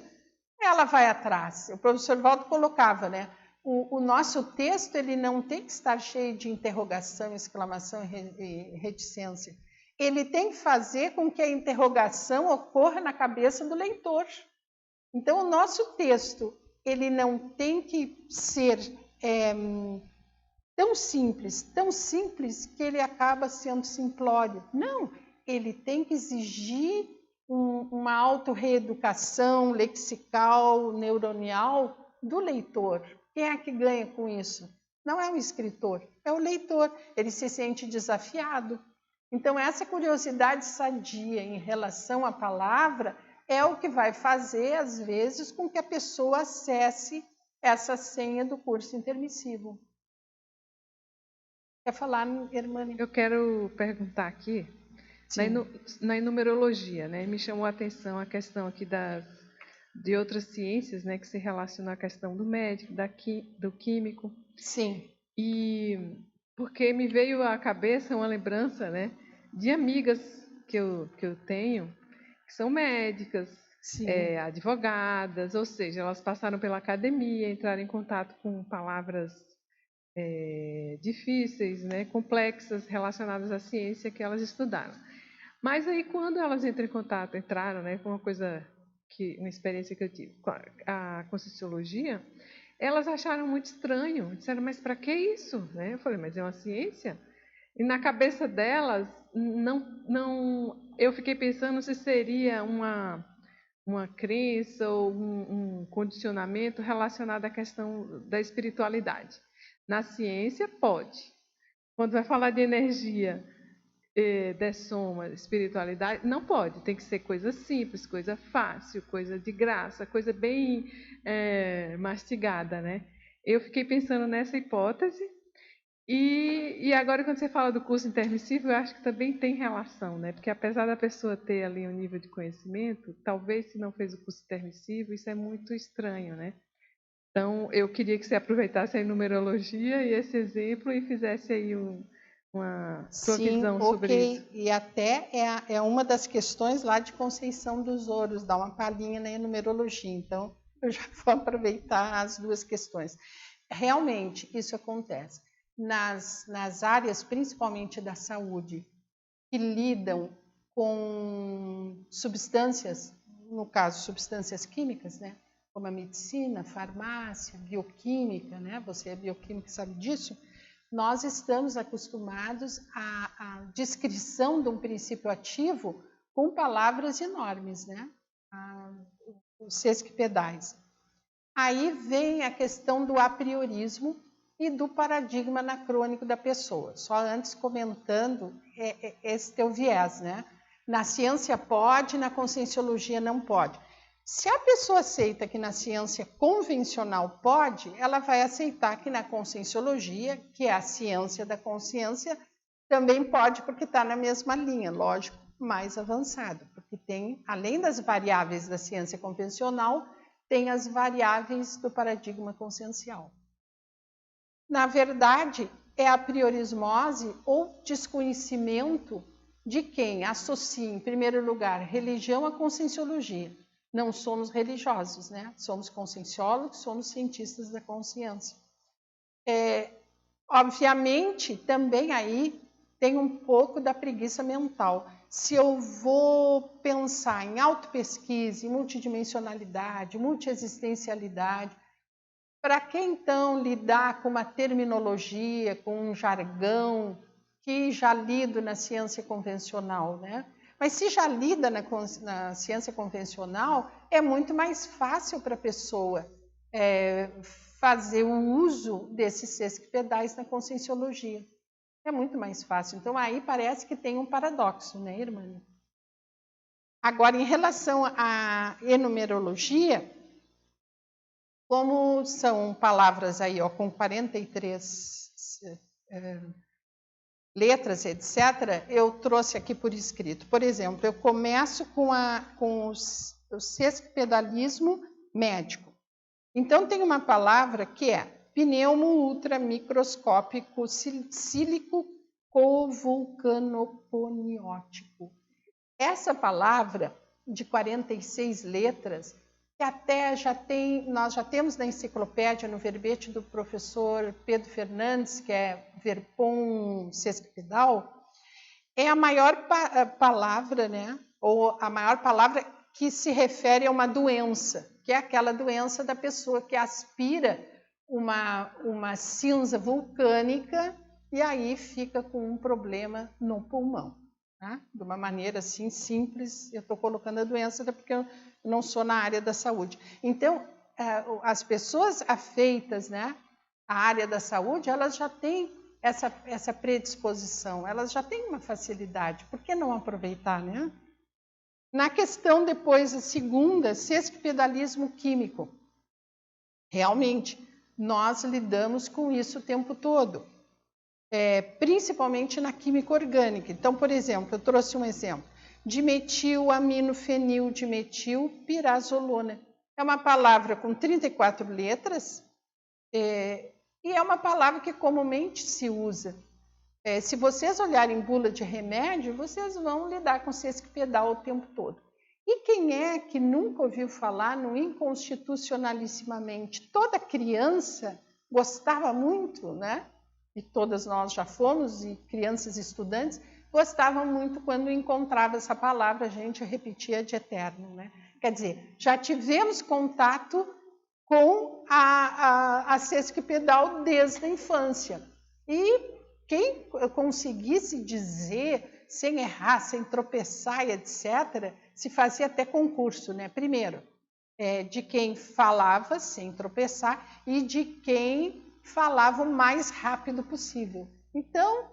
ela vai atrás. O professor Valdo colocava, né? O nosso texto ele não tem que estar cheio de interrogação, exclamação e reticência. Ele tem que fazer com que a interrogação ocorra na cabeça do leitor. Então, o nosso texto ele não tem que ser tão simples que ele acaba sendo simplório. Não, ele tem que exigir uma autorreeducação lexical, neuronial do leitor. Quem é que ganha com isso? Não é o escritor, é o leitor. Ele se sente desafiado. Então, essa curiosidade sadia em relação à palavra é o que vai fazer, às vezes, com que a pessoa acesse essa senha do curso intermissivo. Quer falar, Hermânia? Eu quero perguntar aqui, na numerologia, né? Me chamou a atenção a questão aqui de outras ciências, né, que se relacionam à questão do médico, do químico. Sim. E porque me veio à cabeça uma lembrança, né, de amigas que eu tenho, que são médicas, advogadas, ou seja, elas passaram pela academia, entraram em contato com palavras difíceis, né, complexas, relacionadas à ciência que elas estudaram. Mas aí, quando elas entraram, né, com uma experiência que eu tive com a Conscienciologia, elas acharam muito estranho, disseram, mas para que isso? Né? Eu falei, mas é uma ciência? E na cabeça delas, eu fiquei pensando se seria uma crença ou um condicionamento relacionado à questão da espiritualidade. Na ciência, pode. Quando vai falar de energia, dessoma, espiritualidade, não pode, tem que ser coisa simples, coisa fácil, coisa de graça, coisa bem mastigada, né? Eu fiquei pensando nessa hipótese e agora quando você fala do curso intermissivo, eu acho que também tem relação, né? Porque apesar da pessoa ter ali um nível de conhecimento, talvez se não fez o curso intermissivo, isso é muito estranho, né? Então, eu queria que você aproveitasse a numerologia e esse exemplo e fizesse aí uma sua visão sobre isso. E até é uma das questões lá de Conceição dos Ouros, dá uma palhinha na numerologia. Então, eu já vou aproveitar as duas questões. Realmente, isso acontece. Nas áreas, principalmente da saúde, que lidam com substâncias, no caso, substâncias químicas, né? Como a medicina, farmácia, bioquímica, né? Você é bioquímica, sabe disso? Nós estamos acostumados à descrição de um princípio ativo com palavras enormes, né? Os sesquipedais. Aí vem a questão do apriorismo e do paradigma anacrônico da pessoa. Só antes comentando esse teu viés, né? Na ciência pode, na conscienciologia não pode. Se a pessoa aceita que na ciência convencional pode, ela vai aceitar que na conscienciologia, que é a ciência da consciência, também pode, porque está na mesma linha, lógico, mais avançado, porque tem, além das variáveis da ciência convencional, tem as variáveis do paradigma consciencial. Na verdade, é a priorismose ou desconhecimento de quem associa, em primeiro lugar, religião à conscienciologia. Não somos religiosos, né? Somos conscienciólogos, somos cientistas da consciência. Obviamente, também aí tem um pouco da preguiça mental. Se eu vou pensar em autopesquisa, em multidimensionalidade, multiexistencialidade, para que então lidar com uma terminologia, com um jargão que já lido na ciência convencional, né? Mas se já lida na ciência convencional, é muito mais fácil para a pessoa fazer o uso desses sesquipedais na conscienciologia. É muito mais fácil. Então, aí parece que tem um paradoxo, né, irmã? Agora, em relação à enumerologia, como são palavras aí, ó, com 43 letras, etc., eu trouxe aqui por escrito. Por exemplo, eu começo com o sesquipedalismo médico. Então, tem uma palavra que é pneumo ultramicroscópico sílico covulcanoponiótico. Essa palavra, de 46 letras, que até nós já temos na enciclopédia, no verbete do professor Pedro Fernandes, que é Verpom sesquipedal, é a maior palavra, né? Ou a maior palavra que se refere a uma doença, que é aquela doença da pessoa que aspira uma cinza vulcânica e aí fica com um problema no pulmão. Tá? De uma maneira assim simples, eu estou colocando a doença porque eu não sou na área da saúde. Então, as pessoas afeitas, né, à área da saúde, elas já têm essa predisposição, elas já têm uma facilidade. Por que não aproveitar, né? Na questão depois, a segunda, sesquipedalismo químico. Realmente, nós lidamos com isso o tempo todo. Principalmente na química orgânica. Então, por exemplo, eu trouxe um exemplo. Dimetilamino-fenildimetilpirazolona. É uma palavra com 34 letras e é uma palavra que comumente se usa. Se vocês olharem bula de remédio, vocês vão lidar com sesquipedal o tempo todo. E quem é que nunca ouviu falar no inconstitucionalissimamente? Toda criança gostava muito, né? E todas nós já fomos, e crianças e estudantes, gostavam muito quando encontrava essa palavra, a gente repetia de eterno, né? Quer dizer, já tivemos contato com a sesquipedal desde a infância. E quem conseguisse dizer, sem errar, sem tropeçar, etc., se fazia até concurso, né? Primeiro, de quem falava sem tropeçar e de quem falava o mais rápido possível. Então,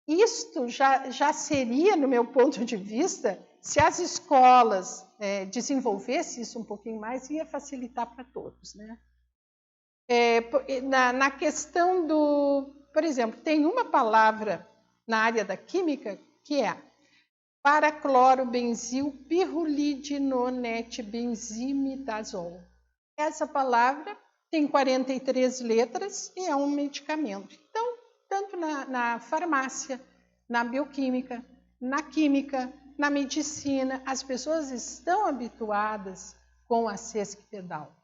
isto já seria, no meu ponto de vista, se as escolas desenvolvessem isso um pouquinho mais, ia facilitar para todos, né? Na questão do... Por exemplo, tem uma palavra na área da química que é paraclorobenzilpirrolidinonetbenzimidazol. Essa palavra tem 43 letras e é um medicamento. Então, tanto na farmácia, na bioquímica, na química, na medicina, as pessoas estão habituadas com a sesquipedal.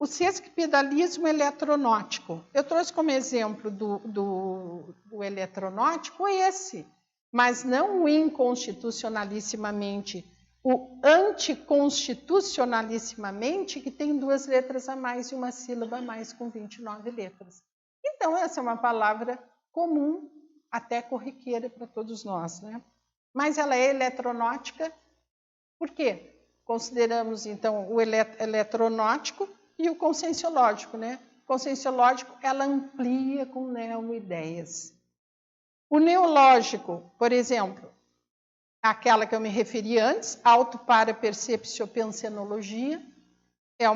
O sesquipedalismo eletronótico. Eu trouxe como exemplo do eletronótico esse, mas não o inconstitucionalissimamente, o anticonstitucionalissimamente, que tem 2 letras a mais e uma sílaba a mais, com 29 letras. Então, essa é uma palavra comum, até corriqueira para todos nós, né? Mas ela é eletronótica, por quê? Consideramos, então, o eletronótico e o conscienciológico, né? O conscienciológico, ela amplia com neoideias. O neológico, por exemplo, aquela que eu me referi antes, autoparapercepciopensenologia, é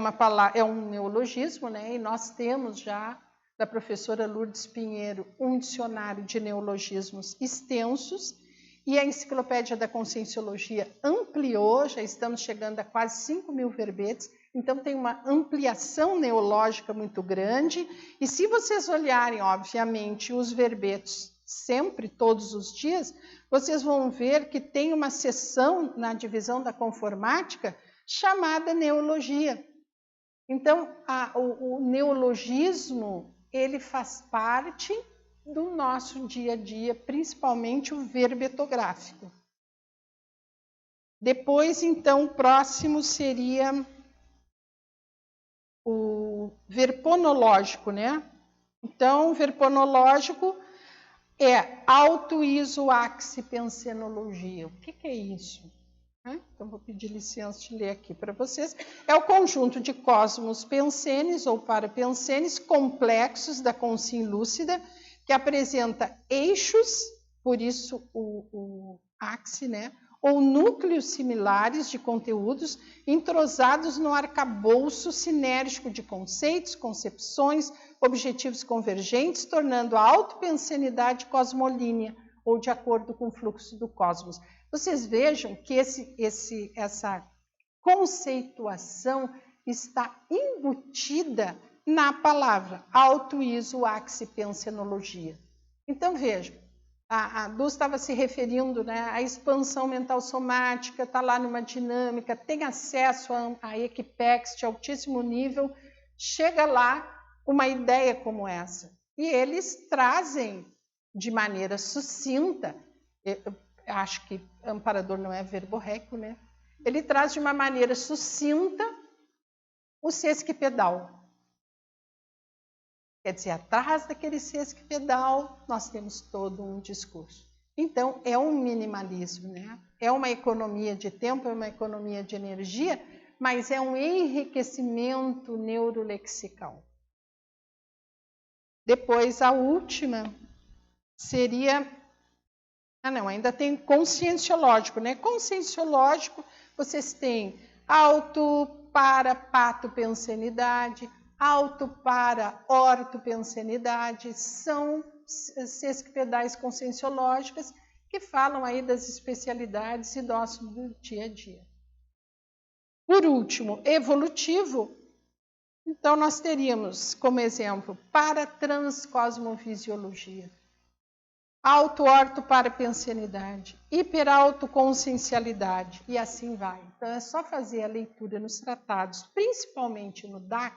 um neologismo, né? E nós temos já, da professora Lourdes Pinheiro, um dicionário de neologismos extensos, e a Enciclopédia da Conscienciologia ampliou, já estamos chegando a quase 5.000 verbetes, então tem uma ampliação neológica muito grande, e se vocês olharem, obviamente, os verbetes sempre, todos os dias, vocês vão ver que tem uma seção na divisão da conformática chamada neologia. Então, o neologismo, ele faz parte do nosso dia a dia, principalmente o verbetográfico. Depois, então, o próximo seria o verponológico, né? Então, o verponológico é autoisoaxipensenologia. O que é isso? Então, vou pedir licença de ler aqui para vocês. É o conjunto de cosmos pensenes ou parapensenes complexos da consciência lúcida, que apresenta eixos, por isso o axis, né? Ou núcleos similares de conteúdos entrosados no arcabouço sinérgico de conceitos, concepções, objetivos convergentes, tornando a autopensenidade cosmolínea, ou de acordo com o fluxo do cosmos. Vocês vejam que essa conceituação está embutida na palavra autoisoaxipensenologia. Então, vejam, a Dulce estava se referindo, né, à expansão mental somática, está lá numa dinâmica, tem acesso a Equipex de altíssimo nível, chega lá uma ideia como essa. E eles trazem de maneira sucinta, acho que amparador não é verborréquico, né? Ele traz de uma maneira sucinta o sesquipedal. Quer dizer, atrás daquele sesquipedal, nós temos todo um discurso. Então, é um minimalismo, né? É uma economia de tempo, é uma economia de energia, mas é um enriquecimento neurolexical. Depois, a última seria... ainda tem conscienciológico, né? Conscienciológico, vocês têm auto-para-patopensenidade, auto-para-ortopensenidade, são sesquipedais conscienciológicas que falam aí das especialidades e do nosso dia a dia. Por último, evolutivo, então nós teríamos como exemplo paratranscosmofisiologia, auto-orto-parapensenidade, hiperauto-consciencialidade, e assim vai. Então, é só fazer a leitura nos tratados, principalmente no DAC,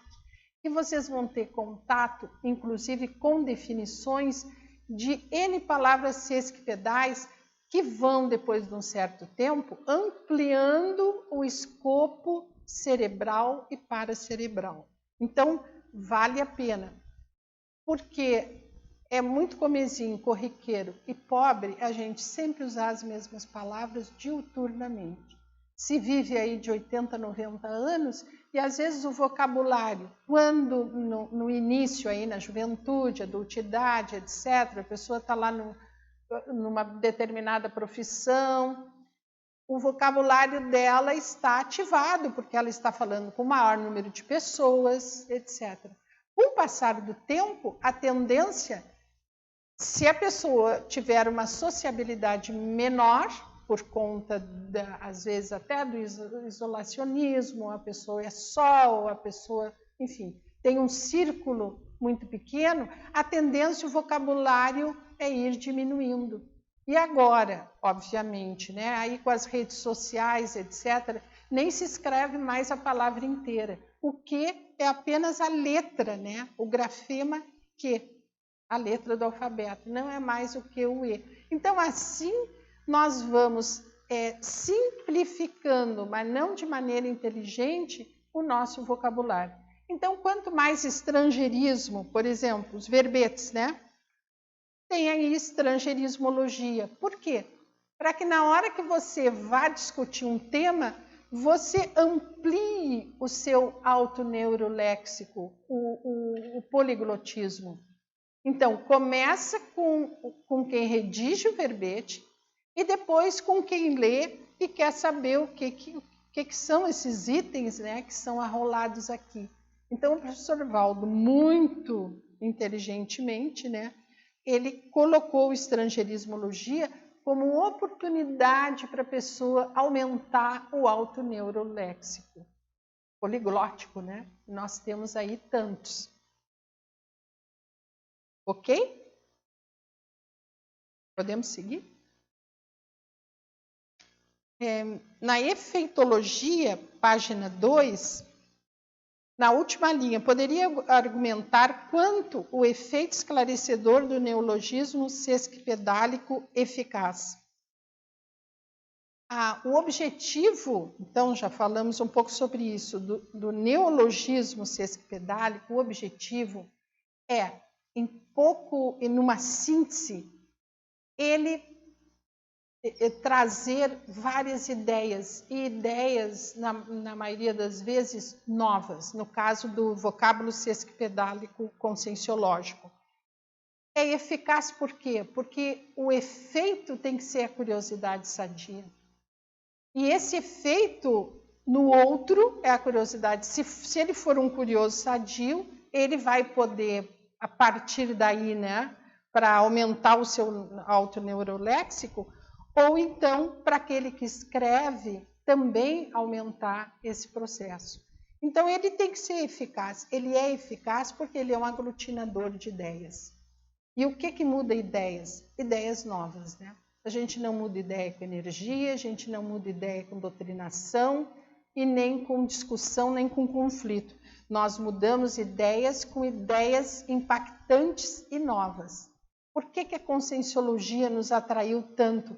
que vocês vão ter contato, inclusive com definições de N palavras sesquipedais, que vão, depois de um certo tempo, ampliando o escopo cerebral e paracerebral. Então, vale a pena, porque é muito comezinho, corriqueiro e pobre a gente sempre usar as mesmas palavras diuturnamente. se vive aí de 80, 90 anos, e às vezes o vocabulário, quando no início aí, na juventude, adultidade, etc., a pessoa está lá numa determinada profissão, o vocabulário dela está ativado, porque ela está falando com o maior número de pessoas, etc. Com o passar do tempo, a tendência, se a pessoa tiver uma sociabilidade menor, por conta, às vezes, até do isolacionismo, a pessoa é só, ou a pessoa, enfim, tem um círculo muito pequeno, a tendência, o vocabulário é ir diminuindo. E agora, obviamente, né, aí com as redes sociais, etc., nem se escreve mais a palavra inteira. O que é apenas a letra, né, o grafema que, a letra do alfabeto, não é mais o que o E. Então, assim, nós vamos simplificando, mas não de maneira inteligente, o nosso vocabulário. Então, quanto mais estrangeirismo, por exemplo, os verbetes, né? Tem aí estrangeirismologia. Por quê? Para que na hora que você vá discutir um tema, você amplie o seu autoneuroléxico, o poliglotismo. Então, começa com quem redige o verbete e depois com quem lê e quer saber o que são esses itens, né, que são arrolados aqui. Então, o professor Valdo, muito inteligentemente, né, ele colocou o estrangeirismologia como oportunidade para a pessoa aumentar o autoneuroléxico, poliglótico, né? Nós temos aí tantos. Ok? Podemos seguir? Na efeitologia, página 2, na última linha, poderia argumentar quanto o efeito esclarecedor do neologismo sesquipedálico eficaz. O objetivo, então já falamos um pouco sobre isso, do neologismo sesquipedálico, o objetivo é, numa síntese, ele trazer várias ideias, e ideias, na maioria das vezes, novas, no caso do vocábulo sesquipedálico conscienciológico. É eficaz por quê? Porque o efeito tem que ser a curiosidade sadia. E esse efeito no outro é a curiosidade. Se ele for um curioso sadio, ele vai poder, a partir daí, né, para aumentar o seu autoneuroléxico, ou então, para aquele que escreve, também aumentar esse processo. Então, ele tem que ser eficaz. Ele é eficaz porque ele é um aglutinador de ideias. E o que muda ideias? Ideias novas, né? A gente não muda ideia com energia, a gente não muda ideia com doutrinação, e nem com discussão, nem com conflito. Nós mudamos ideias com ideias impactantes e novas. Por que a conscienciologia nos atraiu tanto?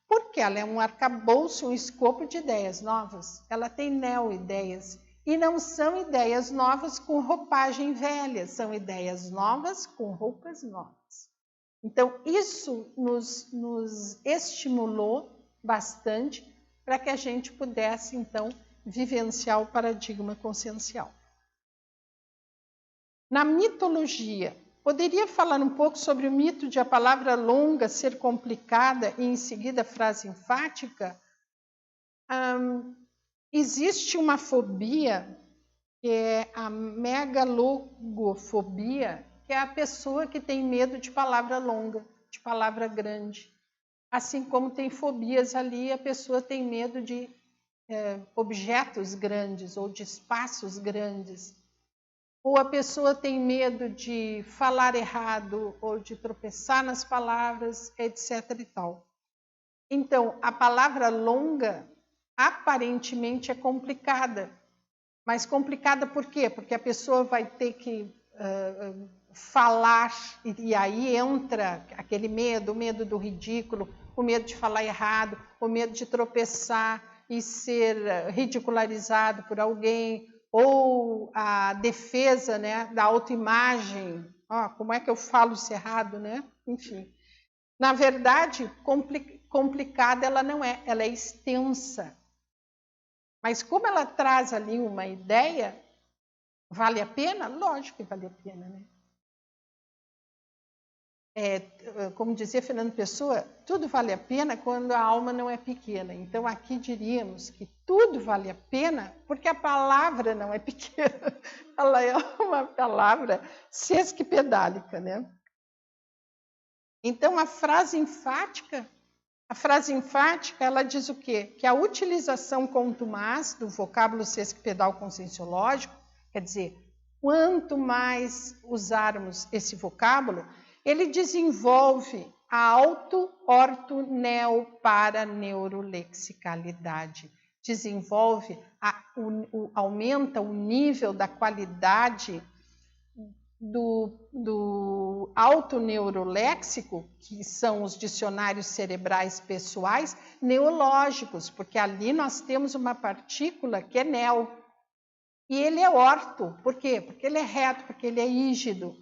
Porque ela é um arcabouço, um escopo de ideias novas. Ela tem neo-ideias. E não são ideias novas com roupagem velha, são ideias novas com roupas novas. Então, isso nos estimulou bastante para que a gente pudesse, então, vivenciar o paradigma consciencial. Na mitologia, poderia falar um pouco sobre o mito de a palavra longa ser complicada e em seguida a frase enfática? Existe uma fobia, que é a megalogofobia, que é a pessoa que tem medo de palavra longa, de palavra grande. Assim como tem fobias ali, a pessoa tem medo de objetos grandes ou de espaços grandes. Ou a pessoa tem medo de falar errado ou de tropeçar nas palavras, etc. e tal. Então, a palavra longa aparentemente é complicada. Mas complicada por quê? Porque a pessoa vai ter que falar, e aí entra aquele medo, o medo do ridículo, o medo de falar errado, o medo de tropeçar e ser ridicularizado por alguém, ou a defesa, né, da autoimagem. Como é que eu falo isso errado, né? Enfim. Na verdade, complicada ela não é, ela é extensa. Mas como ela traz ali uma ideia, vale a pena? Lógico que vale a pena, né? Como dizia Fernando Pessoa, tudo vale a pena quando a alma não é pequena. Então, aqui diríamos que tudo vale a pena porque a palavra não é pequena. Ela é uma palavra sesquipedálica, né? Então, a frase enfática, ela diz o quê? Que a utilização contumaz do vocábulo sesquipedal conscienciológico, quer dizer, quanto mais usarmos esse vocábulo, ele desenvolve a auto-orto-neo-para-neurolexicalidade. Desenvolve, aumenta o nível da qualidade do autoneuroléxico, que são os dicionários cerebrais pessoais, neológicos, porque ali nós temos uma partícula que é neo. E ele é orto. Por quê? Porque ele é reto, porque ele é rígido.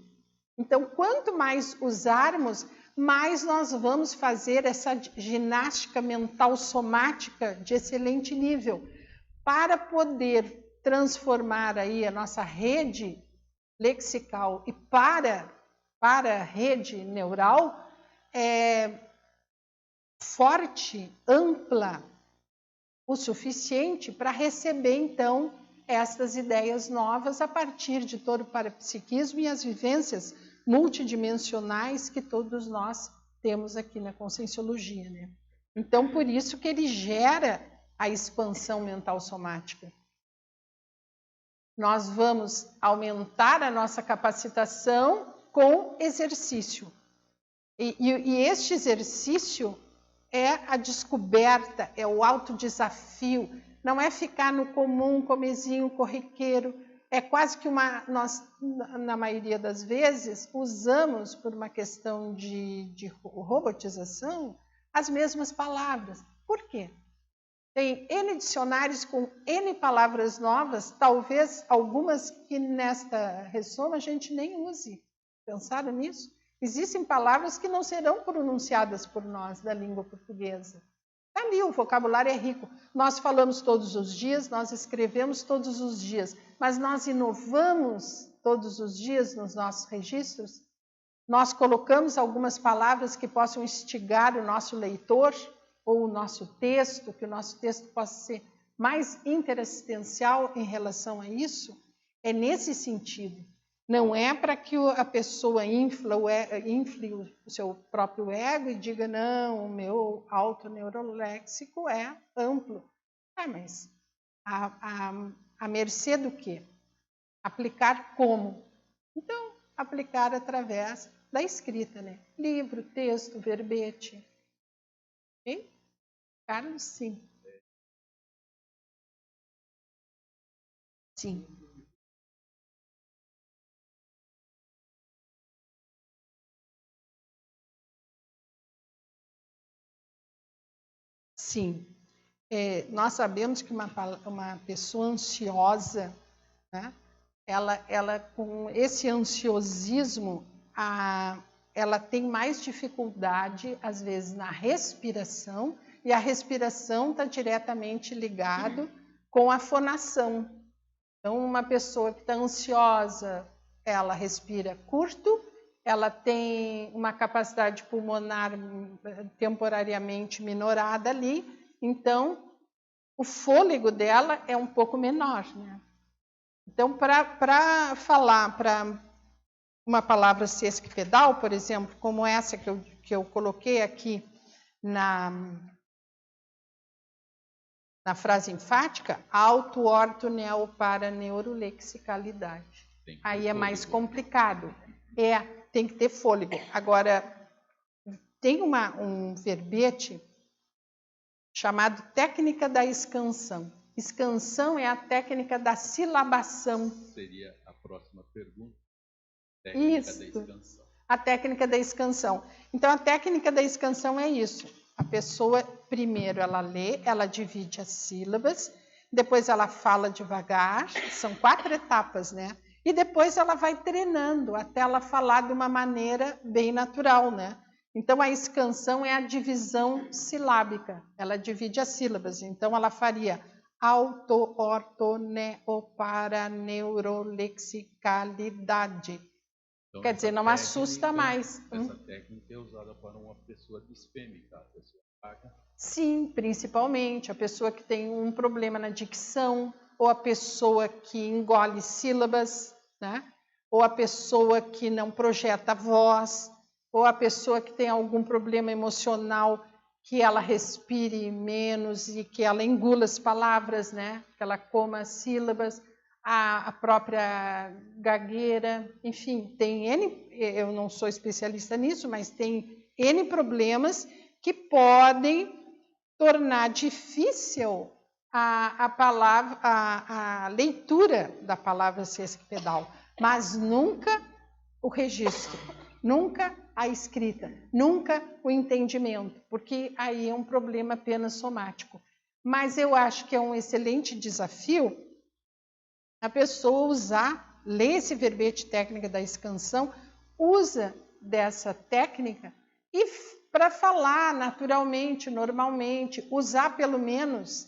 Então, quanto mais usarmos, mais nós vamos fazer essa ginástica mental somática de excelente nível, para poder transformar aí a nossa rede lexical e para a rede neural forte, ampla, o suficiente para receber, então, estas ideias novas a partir de todo o parapsiquismo e as vivências multidimensionais que todos nós temos aqui na conscienciologia, né? Então, por isso que ele gera a expansão mental somática. Nós vamos aumentar a nossa capacitação com exercício. E este exercício é a descoberta, é o autodesafio. Não é ficar no comum, comezinho, corriqueiro. É quase que nós, na maioria das vezes, usamos, por uma questão de robotização, as mesmas palavras. Por quê? Tem N dicionários com N palavras novas, talvez algumas que nesta ressoma a gente nem use. Pensaram nisso? Existem palavras que não serão pronunciadas por nós da língua portuguesa. Está ali, o vocabulário é rico. Nós falamos todos os dias, nós escrevemos todos os dias, mas nós inovamos todos os dias nos nossos registros? Nós colocamos algumas palavras que possam instigar o nosso leitor ou o nosso texto, que o nosso texto possa ser mais interassistencial em relação a isso? É nesse sentido. Não é para que a pessoa infle o seu próprio ego e diga, não, o meu autoneuroléxico é amplo. Mas a mercê do quê? Aplicar como? Então, aplicar através da escrita, né? Livro, texto, verbete. Ok? Carlos, sim. Sim. Sim. Nós sabemos que uma pessoa ansiosa, né, ela com esse ansiosismo, ela tem mais dificuldade, às vezes, na respiração, e a respiração está diretamente ligado com a fonação. Então, uma pessoa que está ansiosa, ela respira curto, ela tem uma capacidade pulmonar temporariamente minorada ali, então o fôlego dela é um pouco menor, né? Então, para falar para uma palavra sesquipedal, por exemplo, como essa que eu coloquei aqui na frase enfática, auto-orto-neo-para-neurolexicalidade. Aí é mais complicado. Tem que ter fôlego. Agora, tem um verbete chamado técnica da escansão. Escansão é a técnica da silabação. Seria a próxima pergunta. Técnica isso, da escansão. A técnica da escansão. Então, a técnica da escansão é isso. A pessoa, primeiro, ela lê, ela divide as sílabas, depois ela fala devagar, são 4 etapas, né? E depois ela vai treinando até ela falar de uma maneira bem natural, né? Então, a escansão é a divisão silábica, ela divide as sílabas. Então, ela faria auto-ortoneoparaneurolexicalidade. Então, Quer dizer, não assusta mais. Essa técnica é usada para uma pessoa disfêmica, a pessoa paga. Sim, principalmente a pessoa que tem um problema na dicção, ou a pessoa que engole sílabas, né? Ou a pessoa que não projeta voz, ou a pessoa que tem algum problema emocional, que ela respire menos e que ela engula as palavras, né? Que ela coma as sílabas, a própria gagueira, enfim, tem N, eu não sou especialista nisso, mas tem N problemas que podem tornar difícil a leitura da palavra sesquipedal, mas nunca o registro, nunca a escrita, nunca o entendimento, porque aí é um problema apenas somático. Mas eu acho que é um excelente desafio a pessoa usar, ler esse verbete técnica da escansão, usa dessa técnica e para falar naturalmente, normalmente, usar pelo menos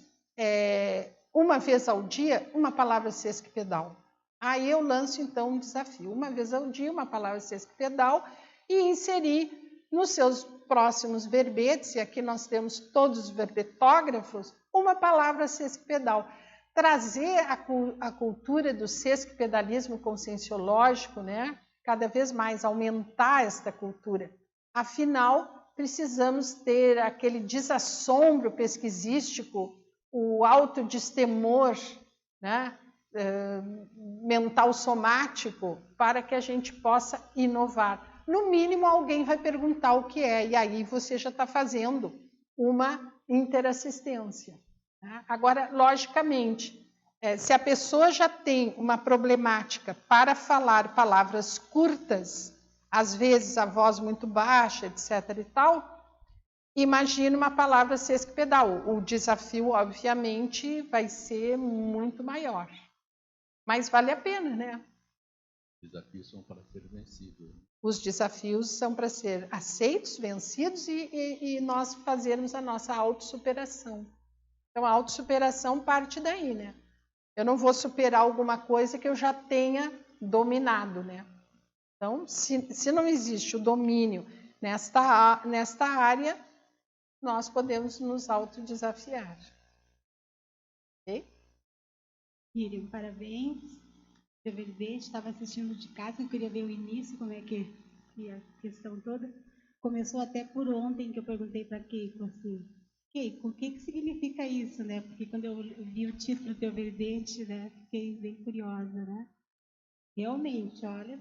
uma vez ao dia uma palavra sesquipedal. Aí eu lanço então um desafio, uma vez ao dia uma palavra sesquipedal e inserir nos seus próximos verbetes, e aqui nós temos todos os verbetógrafos, uma palavra sesquipedal. Trazer a cultura do sesquipedalismo conscienciológico, né? Cada vez mais aumentar esta cultura. Afinal, precisamos ter aquele desassombro pesquisístico, o autodestemor, né? Mental somático, para que a gente possa inovar. No mínimo, alguém vai perguntar o que é, e aí você já está fazendo uma interassistência. Agora, logicamente, se a pessoa já tem uma problemática para falar palavras curtas, às vezes a voz muito baixa, etc. e tal, imagina uma palavra sesquipedal. O desafio, obviamente, vai ser muito maior. Mas vale a pena, né? Os desafios são para ser vencidos. Os desafios são para ser aceitos, vencidos e nós fazermos a nossa autossuperação. Então, a autossuperação parte daí, né? Eu não vou superar alguma coisa que eu já tenha dominado, né? Então, se não existe o domínio nesta área, nós podemos nos autodesafiar. Ok? Miriam, parabéns. Seu verbete, estava assistindo de casa, eu queria ver o início, como é que a questão toda. Começou até por ontem, que eu perguntei para Keiko, assim, Keiko, o que significa isso, né? Porque quando eu vi o título do teu verbete, né, fiquei bem curiosa, né? Realmente, olha,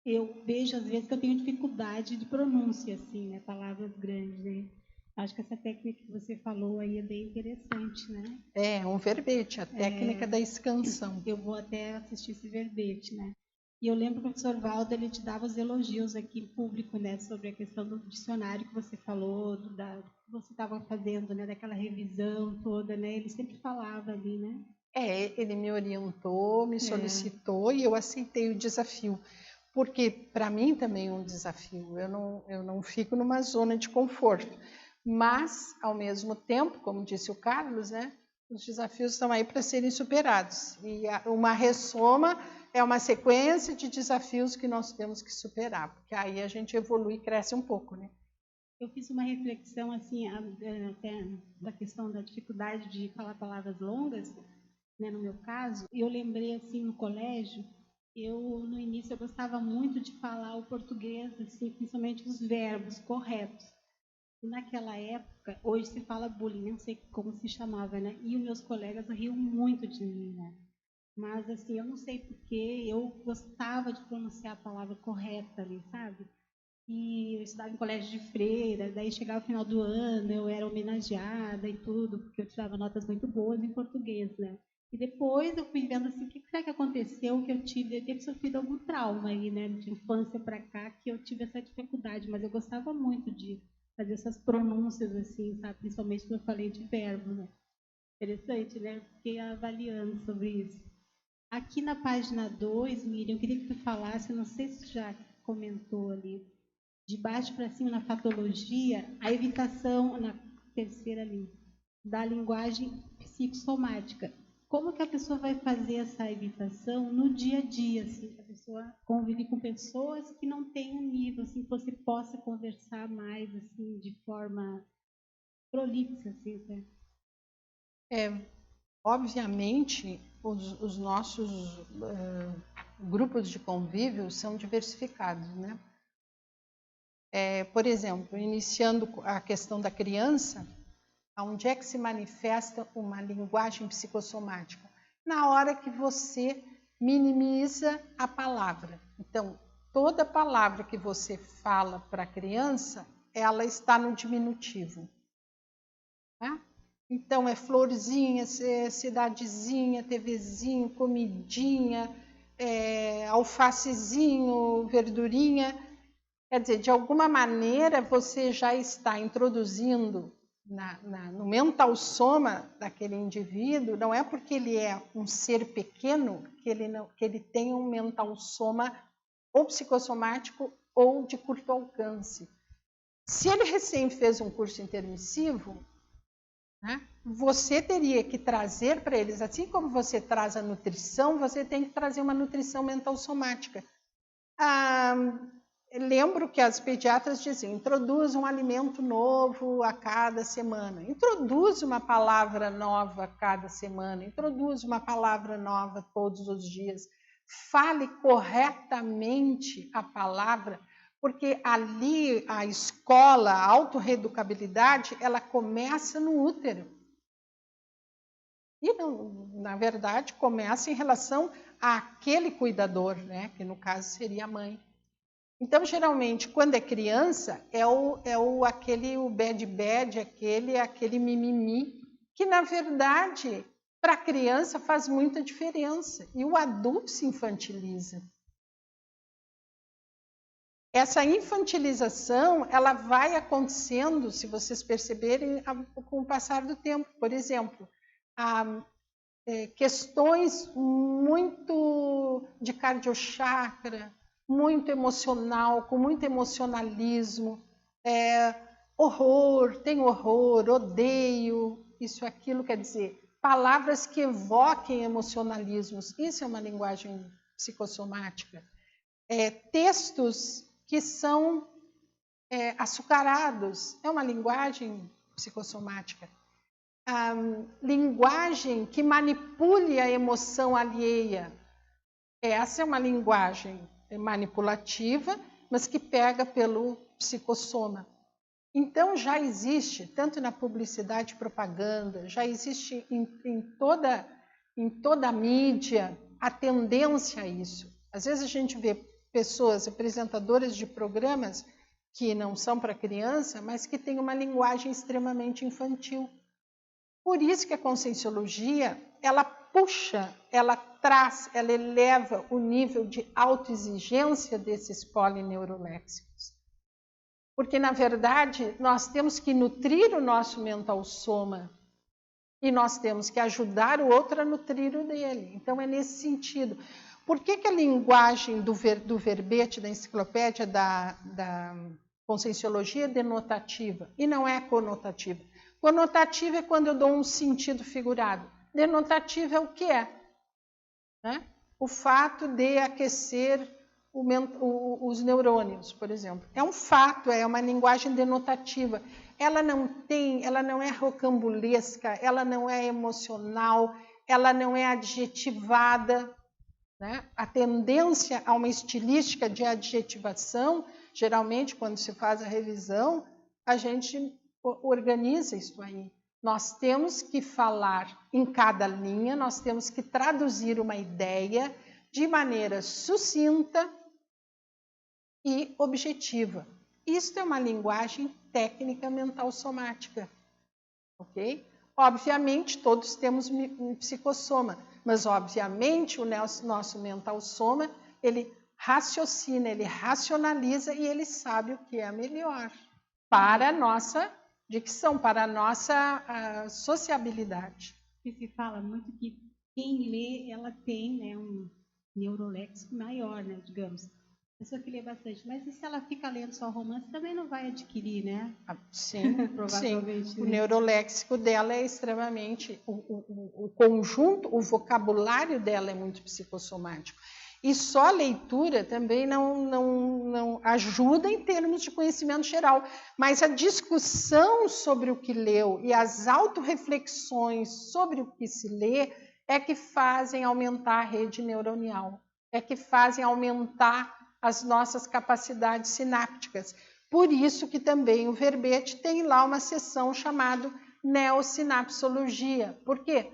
eu vejo às vezes que eu tenho dificuldade de pronúncia, assim, né? Palavras grandes, né? Acho que essa técnica que você falou aí é bem interessante, né? É um verbete, a técnica da escansão. Eu vou até assistir esse verbete, né? E eu lembro que o professor Valdo, ele te dava os elogios aqui em público, né? Sobre a questão do dicionário que você falou, que você estava fazendo, né? Daquela revisão toda, né? Ele sempre falava ali, né? Ele me orientou, me solicitou e eu aceitei o desafio. Porque para mim também é um desafio. Eu não fico numa zona de conforto. Mas, ao mesmo tempo, como disse o Carlos, né, os desafios estão aí para serem superados. E uma ressoma é uma sequência de desafios que nós temos que superar, porque aí a gente evolui e cresce um pouco, né? Eu fiz uma reflexão, assim, até da questão da dificuldade de falar palavras longas, né, no meu caso, e eu lembrei, assim, no colégio, no início, eu gostava muito de falar o português, assim, principalmente os verbos corretos. E naquela época, hoje se fala bullying, não sei como se chamava, né? E os meus colegas riam muito de mim, né? Mas, assim, eu não sei porquê, eu gostava de pronunciar a palavra correta ali, sabe? E eu estudava em colégio de freira, daí chegava o final do ano, eu era homenageada e tudo, porque eu tirava notas muito boas em português, né? E depois eu fui vendo assim, o que será que aconteceu, que eu ter sofrido algum trauma aí, né? De infância para cá, que eu tive essa dificuldade, mas eu gostava muito de fazer essas pronúncias, assim, sabe? Principalmente quando eu falei de verbo, né? Interessante, né? Fiquei avaliando sobre isso. Aqui na página 2, Miriam, eu queria que tu falasse, não sei se tu já comentou ali, de baixo para cima na fatologia, a evitação, na terceira ali, da linguagem psicossomática. Como que a pessoa vai fazer essa evitação no dia a dia, assim, que a pessoa convive com pessoas que não têm um nível, assim, que você possa conversar mais, assim, de forma prolixa, assim, né? Obviamente, os nossos grupos de convívio são diversificados, né? Por exemplo, iniciando a questão da criança, onde é que se manifesta uma linguagem psicossomática? Na hora que você minimiza a palavra. Então, toda palavra que você fala para a criança, ela está no diminutivo. Tá? Então, é florzinha, cidadezinha, TVzinho, comidinha, alfacezinho, verdurinha. Quer dizer, de alguma maneira, você já está introduzindo no mental soma daquele indivíduo, não é porque ele é um ser pequeno que ele tem um mental soma ou psicossomático ou de curto alcance. Se ele recém fez um curso intermissivo, né, você teria que trazer para eles, assim como você traz a nutrição, você tem que trazer uma nutrição mental somática. Lembro que as pediatras diziam, introduz um alimento novo a cada semana, introduz uma palavra nova a cada semana, introduz uma palavra nova todos os dias, fale corretamente a palavra, porque ali a escola, a autorreeducabilidade, ela começa no útero. E, na verdade, começa em relação àquele cuidador, né? Que no caso seria a mãe. Então, geralmente, quando é criança, aquele bad, aquele mimimi, que, na verdade, para a criança faz muita diferença. E o adulto se infantiliza. Essa infantilização, ela vai acontecendo, se vocês perceberem, com o passar do tempo. Por exemplo, questões muito de cardiochakra, muito emocional, com muito emocionalismo, tem horror, odeio, isso, aquilo, quer dizer, palavras que evoquem emocionalismos. Isso é uma linguagem psicossomática. Textos que são açucarados, é uma linguagem psicossomática. Linguagem que manipule a emoção alheia. Essa é uma linguagem manipulativa, mas que pega pelo psicossoma. Então, já existe, tanto na publicidade e propaganda, já existe em toda a mídia a tendência a isso. Às vezes a gente vê pessoas, apresentadoras de programas que não são para criança, mas que têm uma linguagem extremamente infantil. Por isso que a conscienciologia, ela puxa, ela traz, ela eleva o nível de autoexigência desses polineuroléxicos. Porque, na verdade, nós temos que nutrir o nosso mental soma e nós temos que ajudar o outro a nutrir o dele. Então, é nesse sentido. Por que a linguagem do verbete, da enciclopédia da conscienciologia é denotativa e não é conotativa? Conotativa é quando eu dou um sentido figurado. Denotativa é o que é, né? O fato de aquecer os neurônios, por exemplo. É um fato, é uma linguagem denotativa. Ela não é rocambolesca, ela não é emocional, ela não é adjetivada, né? A tendência a uma estilística de adjetivação, geralmente, quando se faz a revisão, a gente organiza isso aí. Nós temos que falar em cada linha, nós temos que traduzir uma ideia de maneira sucinta e objetiva. Isto é uma linguagem técnica mental somática, ok? Obviamente, todos temos um psicossoma, mas, obviamente, o nosso mental soma, ele raciocina, ele racionaliza e ele sabe o que é melhor para a nossa dicção, para a nossa sociabilidade. E se fala muito que quem lê, ela tem, né, um neuroléxico maior, né, digamos. pessoa que lê bastante, mas e se ela fica lendo só romance, também não vai adquirir, né? Sim, Provavelmente. sim. O neuroléxico dela é extremamente... O conjunto, o vocabulário dela é muito psicossomático. E só a leitura também não ajuda em termos de conhecimento geral, mas a discussão sobre o que leu e as autorreflexões sobre o que se lê é que fazem aumentar a rede neuronal, é que fazem aumentar as nossas capacidades sinápticas. Por isso que também o verbete tem lá uma seção chamada neossinapsologia. Por quê?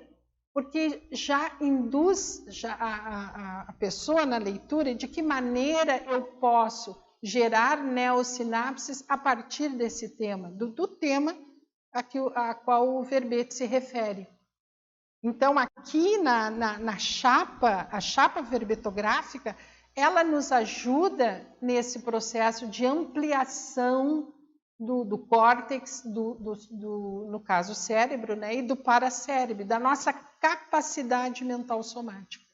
Porque já induz a pessoa na leitura de que maneira eu posso gerar neossinapses a partir desse tema, do tema a qual o verbete se refere. Então, aqui na chapa, a chapa verbetográfica, ela nos ajuda nesse processo de ampliação do córtex, no caso cérebro, né, e do paracérebro, da nossa capacidade mental somática.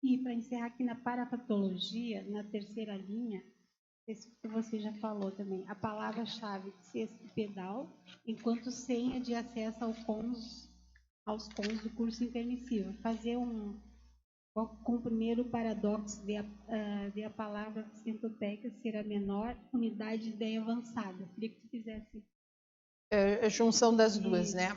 E para encerrar aqui na parapatologia, na terceira linha, isso que você já falou também, a palavra-chave sesquipedal, enquanto senha de acesso aos cons do curso intermissivo. Fazer com o primeiro paradoxo de a palavra centopeca ser a menor unidade de ideia avançada. Queria que tu fizesse. A junção das duas, né?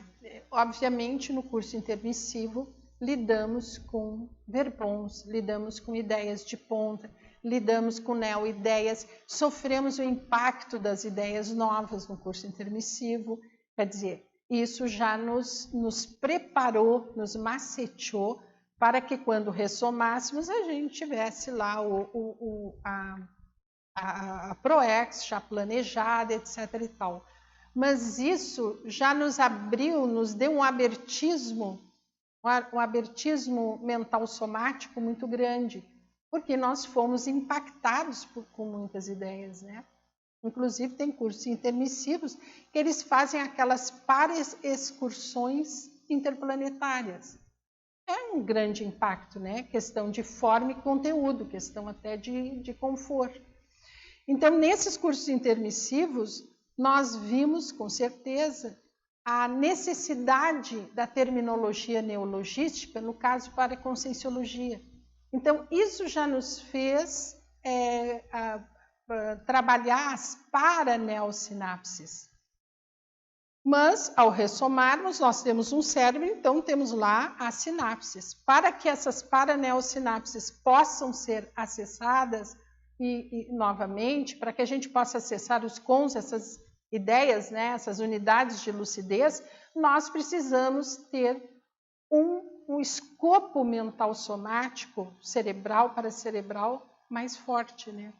Obviamente, no curso intermissivo, lidamos com verbons, lidamos com ideias de ponta, lidamos com neo-ideias, sofremos o impacto das ideias novas no curso intermissivo. Quer dizer, isso já nos preparou, nos maceteou, para que quando ressomássemos a gente tivesse lá a ProEx já planejada, etc. e tal. Mas isso já nos abriu, nos deu um abertismo mental somático muito grande, porque nós fomos impactados com muitas ideias, né? Inclusive tem cursos intermissivos que eles fazem aquelas para-excursões interplanetárias. É um grande impacto, né? Questão de forma e conteúdo, questão até de conforto. Então, nesses cursos intermissivos, nós vimos, com certeza, a necessidade da terminologia neologística, no caso, para a conscienciologia. Então, isso já nos fez trabalhar as paraneossinapses. Mas, ao ressomarmos, nós temos um cérebro, então temos lá as sinapses. Para que essas paraneossinapses possam ser acessadas novamente, para que a gente possa acessar os cons, essas ideias, né, essas unidades de lucidez, nós precisamos ter um escopo mental somático, cerebral para cerebral, mais forte, né?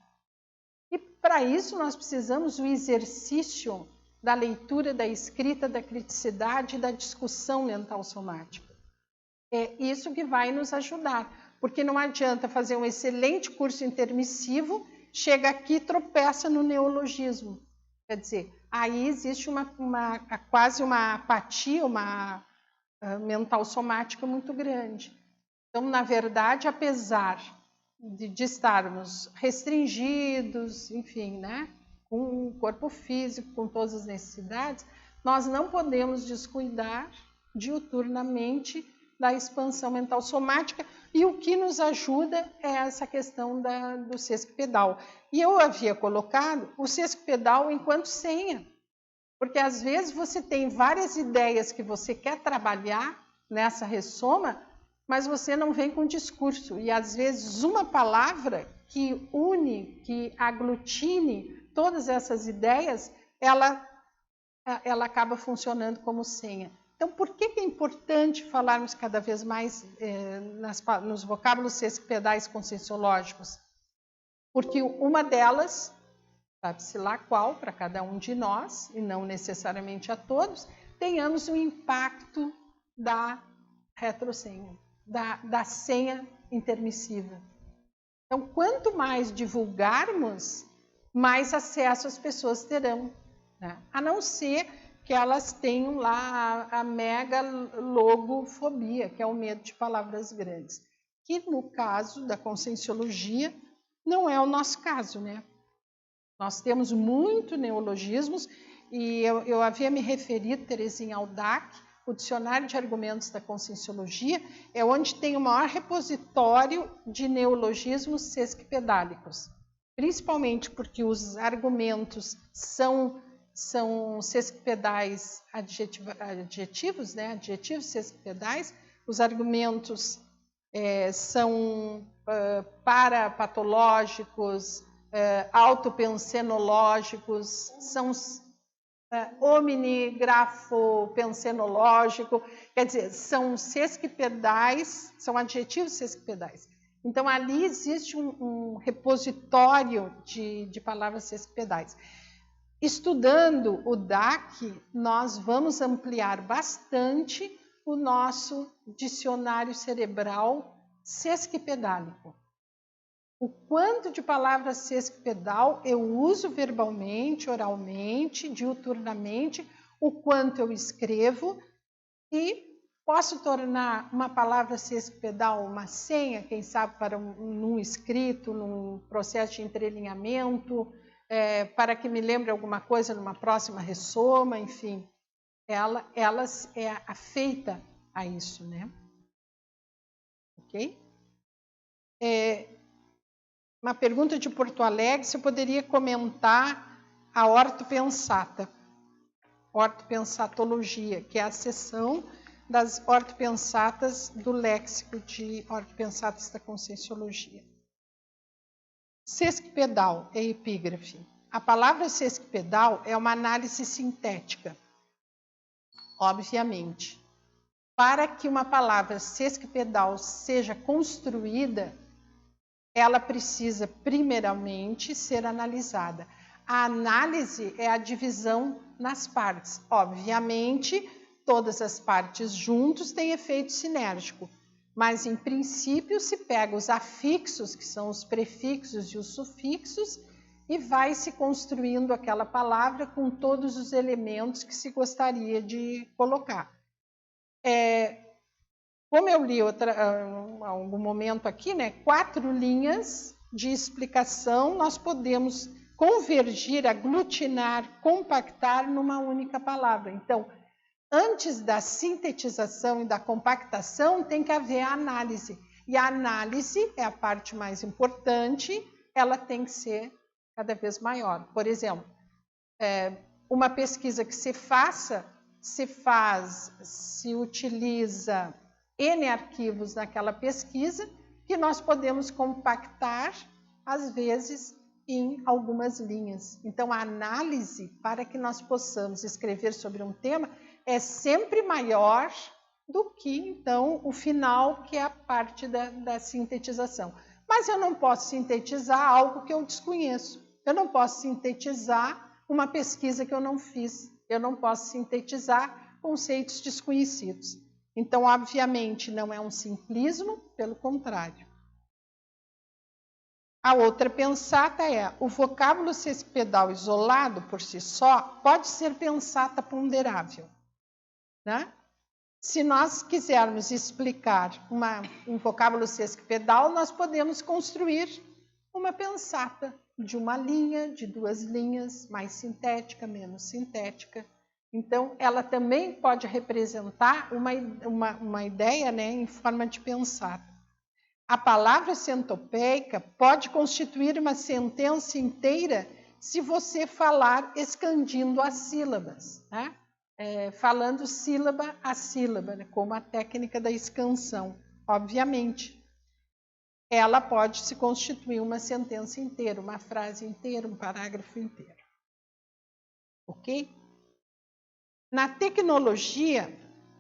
E para isso nós precisamos do exercício da leitura, da escrita, da criticidade e da discussão mental somática. É isso que vai nos ajudar, porque não adianta fazer um excelente curso intermissivo, chega aqui e tropeça no neologismo. Quer dizer, aí existe quase uma apatia, uma mental somática muito grande. Então, na verdade, apesar de estarmos restringidos, enfim, né, com o corpo físico, com todas as necessidades, nós não podemos descuidar diuturnamente da expansão mental somática, e o que nos ajuda é essa questão do sesquipedal. E eu havia colocado o sesquipedal enquanto senha, porque às vezes você tem várias ideias que você quer trabalhar nessa ressoma, mas você não vem com discurso, e às vezes uma palavra que une, que aglutine todas essas ideias, ela acaba funcionando como senha. Então, por que é importante falarmos cada vez mais nos vocábulos sesquipedais conscienciológicos? Porque uma delas, sabe-se lá qual, para cada um de nós, e não necessariamente a todos, tenhamos um impacto da retrosenha, da senha intermissiva. Então, quanto mais divulgarmos, mais acesso as pessoas terão, né? A não ser que elas tenham lá a megalogofobia, que é o medo de palavras grandes, que no caso da conscienciologia Não é o nosso caso, né? Nós temos muito neologismos e eu havia me referido, Terezinha, ao DAC, o Dicionário de Argumentos da Conscienciologia, é onde tem o maior repositório de neologismos sesquipedálicos, principalmente porque os argumentos são sesquipedais adjetivos, né? Adjetivos sesquipedais, os argumentos são parapatológicos, autopensenológicos, são omnigrafopensenológico, quer dizer, são sesquipedais, são adjetivos sesquipedais. Então, ali existe um repositório de palavras sesquipedais. Estudando o DAC, nós vamos ampliar bastante o nosso dicionário cerebral sesquipedálico. O quanto de palavras sesquipedal eu uso verbalmente, oralmente, diuturnamente, o quanto eu escrevo e posso tornar uma palavra sesquipedal uma senha, quem sabe, para num escrito, num processo de entrelinhamento, para que me lembre alguma coisa numa próxima ressoma, enfim. Ela é afeita a isso, né? Ok? Uma pergunta de Porto Alegre, se eu poderia comentar a ortopensata, ortopensatologia, que é a seção das ortopensatas do léxico de ortopensatas da Conscienciologia. Sesquipedal é epígrafe. A palavra sesquipedal é uma análise sintética, obviamente. Para que uma palavra sesquipedal seja construída, ela precisa, primeiramente, ser analisada. A análise é a divisão nas partes. Obviamente, todas as partes juntos têm efeito sinérgico, mas, em princípio, se pega os afixos, que são os prefixos e os sufixos, e vai se construindo aquela palavra com todos os elementos que se gostaria de colocar. Como eu li algum momento aqui, né, 4 linhas de explicação, nós podemos convergir, aglutinar, compactar numa única palavra. Então, antes da sintetização e da compactação, tem que haver a análise. E a análise é a parte mais importante, ela tem que ser cada vez maior. Por exemplo, uma pesquisa que se utiliza N arquivos naquela pesquisa, que nós podemos compactar, às vezes, em algumas linhas. Então, a análise, para que nós possamos escrever sobre um tema, é sempre maior do que, então, o final, que é a parte da sintetização. Mas eu não posso sintetizar algo que eu desconheço. Eu não posso sintetizar uma pesquisa que eu não fiz. Eu não posso sintetizar conceitos desconhecidos. Então, obviamente, não é um simplismo, pelo contrário. A outra pensata é: o vocábulo sesquipedal isolado por si só pode ser pensata ponderável, né? Se nós quisermos explicar um vocábulo sesquipedal, nós podemos construir uma pensata de uma linha, de 2 linhas, mais sintética, menos sintética. Então, ela também pode representar uma ideia, né, em forma de pensata. A palavra centopeica pode constituir uma sentença inteira se você falar escandindo as sílabas, né? Falando sílaba a sílaba, né, como a técnica da escansão. Obviamente, ela pode se constituir uma sentença inteira, uma frase inteira, um parágrafo inteiro. Ok? Na tecnologia,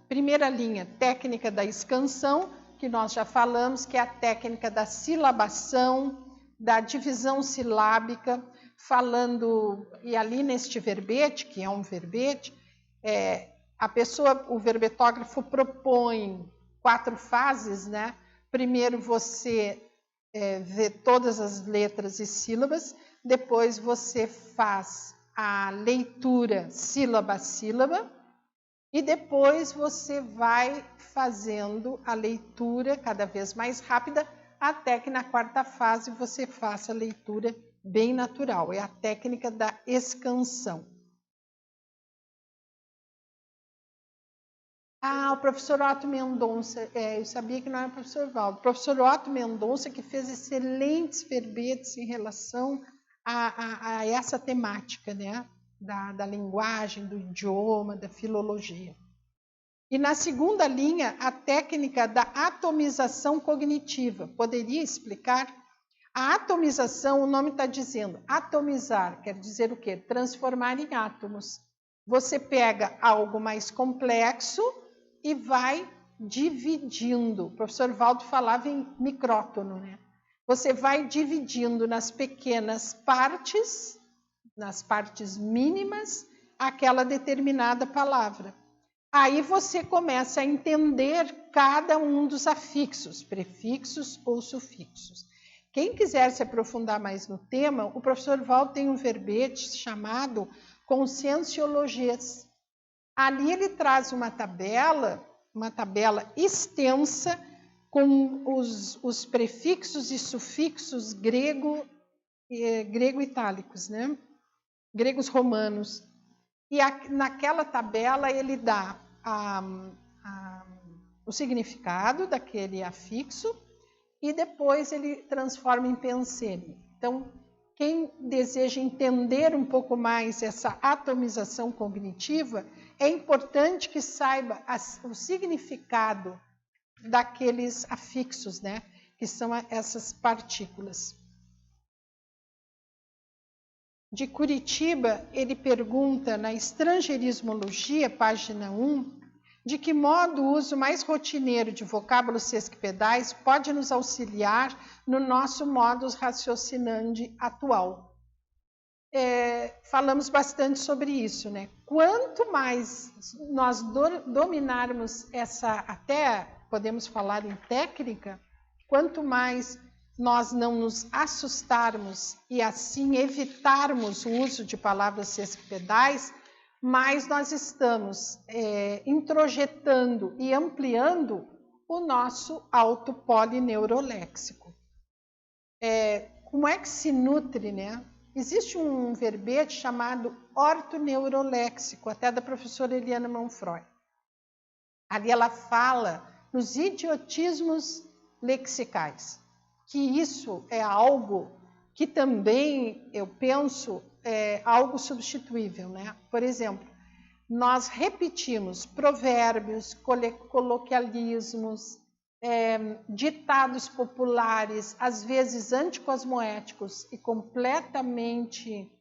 primeira linha, técnica da escansão, que nós já falamos, que é a técnica da silabação, da divisão silábica, falando, e ali neste verbete, que é um verbete, o verbetógrafo propõe 4 fases, né? Primeiro você vê todas as letras e sílabas, depois você faz a leitura sílaba a sílaba, e depois você vai fazendo a leitura cada vez mais rápida até que na quarta fase você faça a leitura bem natural. É a técnica da escansão. O professor Otto Mendonça, eu sabia que não era o professor Valdo. O professor Otto Mendonça que fez excelentes verbetes em relação a essa temática, né? Da linguagem, do idioma, da filologia. E na segunda linha, a técnica da atomização cognitiva. Poderia explicar? A atomização, o nome está dizendo, atomizar, quer dizer o quê? Transformar em átomos. Você pega algo mais complexo e vai dividindo. O professor Valdo falava em micrótono, né? Você vai dividindo nas pequenas partes, nas partes mínimas, aquela determinada palavra. Aí você começa a entender cada um dos afixos, prefixos ou sufixos. Quem quiser se aprofundar mais no tema, o professor Valdo tem um verbete chamado Conscienciologias. Ali ele traz uma tabela extensa com os prefixos e sufixos grego-itálicos, né? Gregos romanos. E naquela tabela ele dá o significado daquele afixo e depois ele transforma em pensene. Então, quem deseja entender um pouco mais essa atomização cognitiva, é importante que saiba o significado daqueles afixos, né? Que são essas partículas. De Curitiba, ele pergunta na Estrangeirismologia, página 1, de que modo o uso mais rotineiro de vocábulos sesquipedais pode nos auxiliar no nosso modus raciocinandi atual. Falamos bastante sobre isso, né? Quanto mais nós dominarmos até podemos falar em técnica, quanto mais nós não nos assustarmos e assim evitarmos o uso de palavras sesquipedais, mais nós estamos introjetando e ampliando o nosso autopolineuroléxico. Como é que se nutre, né? Existe um verbete chamado ortoneuroléxico, até da professora Eliana Manfroy. Ali ela fala nos idiotismos lexicais, que isso é algo que também, eu penso, é algo substituível, né? Por exemplo, nós repetimos provérbios, coloquialismos, ditados populares, às vezes anticosmoéticos e completamente,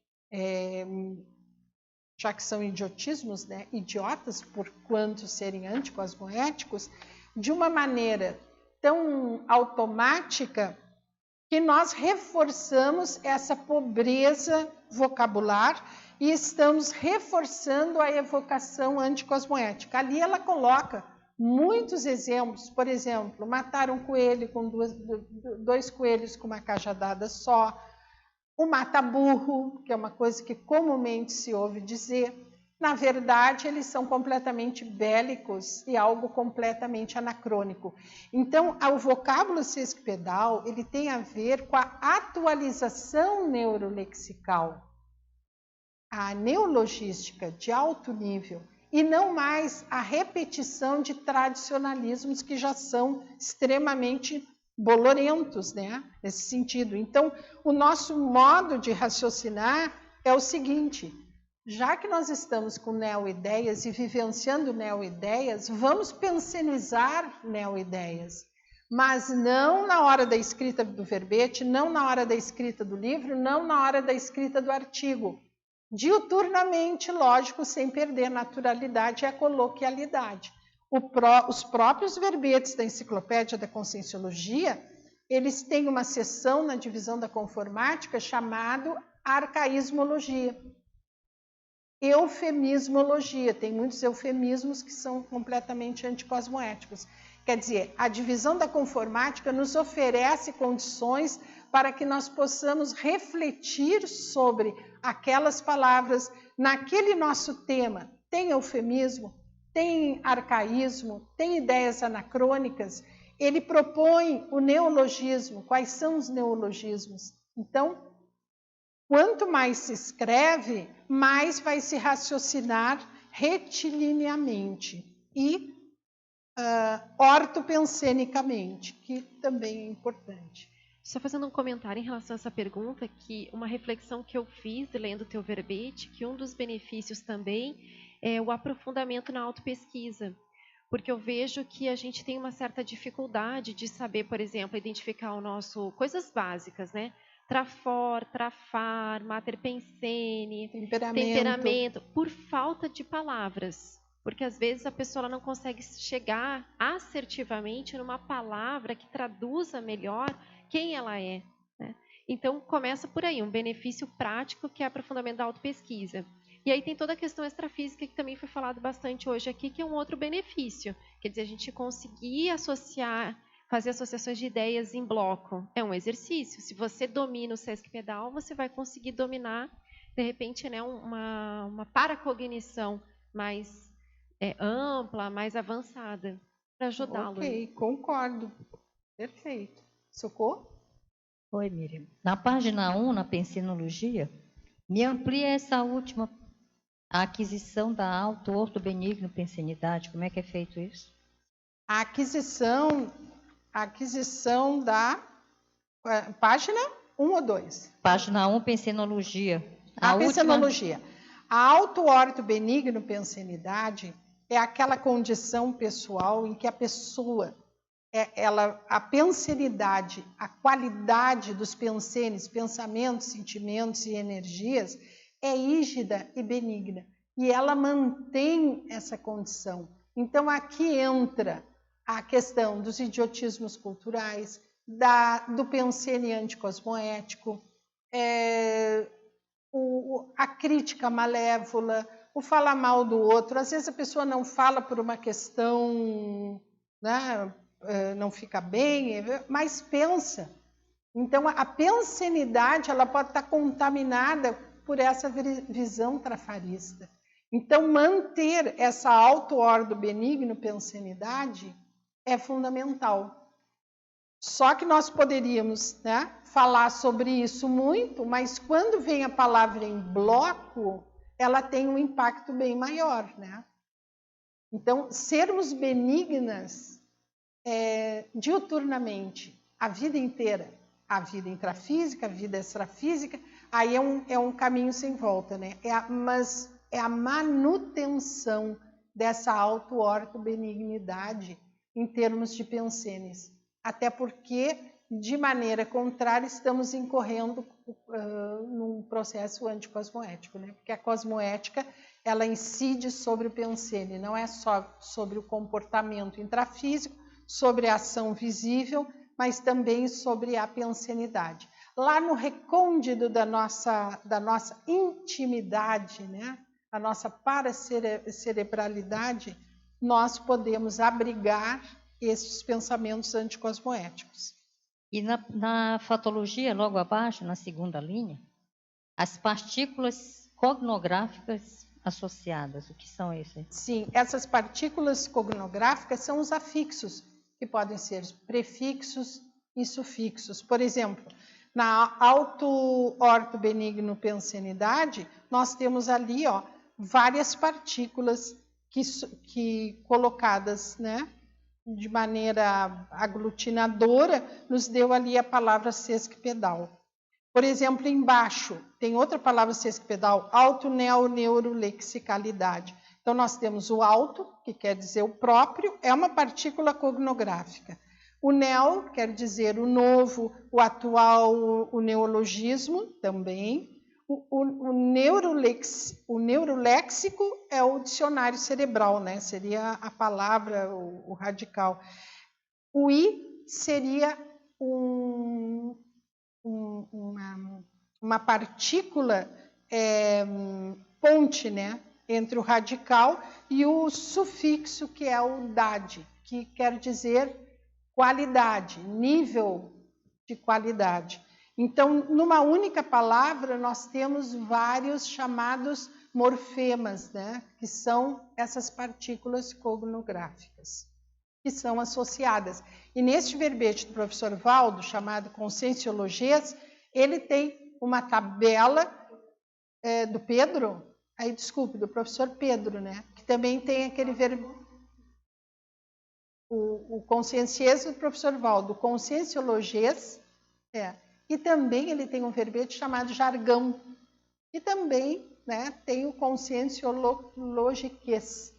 já que são idiotismos, né? Idiotas por quanto serem anticosmoéticos, de uma maneira tão automática que nós reforçamos essa pobreza vocabular e estamos reforçando a evocação anticosmoética. Ali ela coloca muitos exemplos, por exemplo, matar um coelho com dois coelhos com uma cajadada só, o mata-burro, que é uma coisa que comumente se ouve dizer. Na verdade, eles são completamente bélicos e algo completamente anacrônico. Então, o vocábulo sesquipedal, ele tem a ver com a atualização neurolexical, a neologística de alto nível, e não mais a repetição de tradicionalismos que já são extremamente bolorentos, né? Nesse sentido. Então, o nosso modo de raciocinar é o seguinte: já que nós estamos com neoideias e vivenciando neoideias, vamos pensionizar neoideias, mas não na hora da escrita do verbete, não na hora da escrita do livro, não na hora da escrita do artigo. Diuturnamente, lógico, sem perder a naturalidade e a coloquialidade. Os próprios verbetes da Enciclopédia da Conscienciologia, eles têm uma seção na divisão da conformática chamado arcaísmologia. Eufemismologia, tem muitos eufemismos que são completamente anticosmoéticos. Quer dizer, a divisão da conformática nos oferece condições para que nós possamos refletir sobre aquelas palavras naquele nosso tema. Tem eufemismo, tem arcaísmo, tem ideias anacrônicas, Ele propõe o neologismo. Quais são os neologismos? Então, quanto mais se escreve, mais vai se raciocinar retilineamente e ortopensenicamente, que também é importante. Só fazendo um comentário em relação a essa pergunta, que uma reflexão que eu fiz lendo o teu verbete, que um dos benefícios também é o aprofundamento na autopesquisa. Porque eu vejo que a gente tem uma certa dificuldade de saber, por exemplo, identificar o nosso... coisas básicas, né? Trafor, trafar, mater pensene, temperamento, por falta de palavras. Porque às vezes a pessoa não consegue chegar assertivamente numa palavra que traduza melhor quem ela é, né? Então começa por aí, um benefício prático que é aprofundamento da autopesquisa. E aí tem toda a questão extrafísica que também foi falado bastante hoje aqui, que é um outro benefício. Quer dizer, a gente conseguir associar, fazer associações de ideias em bloco. É um exercício. Se você domina o Sesc Pedal, você vai conseguir dominar, de repente, né, uma paracognição mais ampla, mais avançada, para ajudá-lo. Ok, concordo. Perfeito. Socorro? Oi, Miriam. Na página 1, na pensinologia, me amplia essa última, a aquisição da auto-ortobenigno pensenidade. Como é que é feito isso? A aquisição da página 1 ou 2? Página 1, pensinologia. Pensinologia. A auto-ortobenigno pensenidade é aquela condição pessoal em que a pessoa, a pensenidade, a qualidade dos pensenes, pensamentos, sentimentos e energias, é rígida e benigna. E ela mantém essa condição. Então, aqui entra a questão dos idiotismos culturais, do pensene anticosmoético, a crítica malévola, o falar mal do outro. Às vezes a pessoa não fala por uma questão, né, não fica bem, mas pensa. Então, a pensenidade ela pode estar contaminada por essa visão trafarista. Então, manter essa auto-ordo benigno pensenidade é fundamental. Só que nós poderíamos, né, falar sobre isso muito, mas quando vem a palavra em bloco, ela tem um impacto bem maior, né? Então, sermos benignas diuturnamente, a vida inteira, a vida intrafísica, a vida extrafísica, aí é um caminho sem volta, né? Mas é a manutenção dessa auto-ortobenignidade em termos de pensenes. Até porque, de maneira contrária, estamos incorrendo num processo anticosmoético, né? Porque a cosmoética, ela incide sobre o pensene, não é só sobre o comportamento intrafísico, sobre a ação visível, mas também sobre a pensenidade. Lá no recôndito da nossa intimidade, né? A nossa paracerebralidade, nós podemos abrigar esses pensamentos anticosmoéticos. E na fatologia, logo abaixo, na segunda linha, as partículas cognográficas associadas, o que são esses? Sim, essas partículas cognográficas são os afixos, que podem ser prefixos e sufixos. Por exemplo, na auto-ortobenigno pensenidade, nós temos ali, ó, várias partículas que colocadas, né, de maneira aglutinadora, nos deu ali a palavra sesquipedal. Por exemplo, embaixo tem outra palavra sesquipedal, auto-neurolexicalidade. Então, nós temos o auto, que quer dizer o próprio, é uma partícula cognográfica. O neo quer dizer o novo, o atual, o neologismo também. O neuroléxico é o dicionário cerebral, né? Seria a palavra, o radical. O I seria uma partícula ponte, né? Entre o radical e o sufixo, que é o dade, que quer dizer qualidade, nível de qualidade. Então, numa única palavra, nós temos vários chamados morfemas, né? Que são essas partículas cognográficas. que são associadas. E neste verbete do professor Valdo, chamado Conscienciologias, ele tem uma tabela do Pedro, do professor Pedro, né? Que também tem aquele verbete. O Conscienciês do professor Valdo, Conscienciologias, e também ele tem um verbete chamado Jargão, e também, né, tem o Conscienciologiques.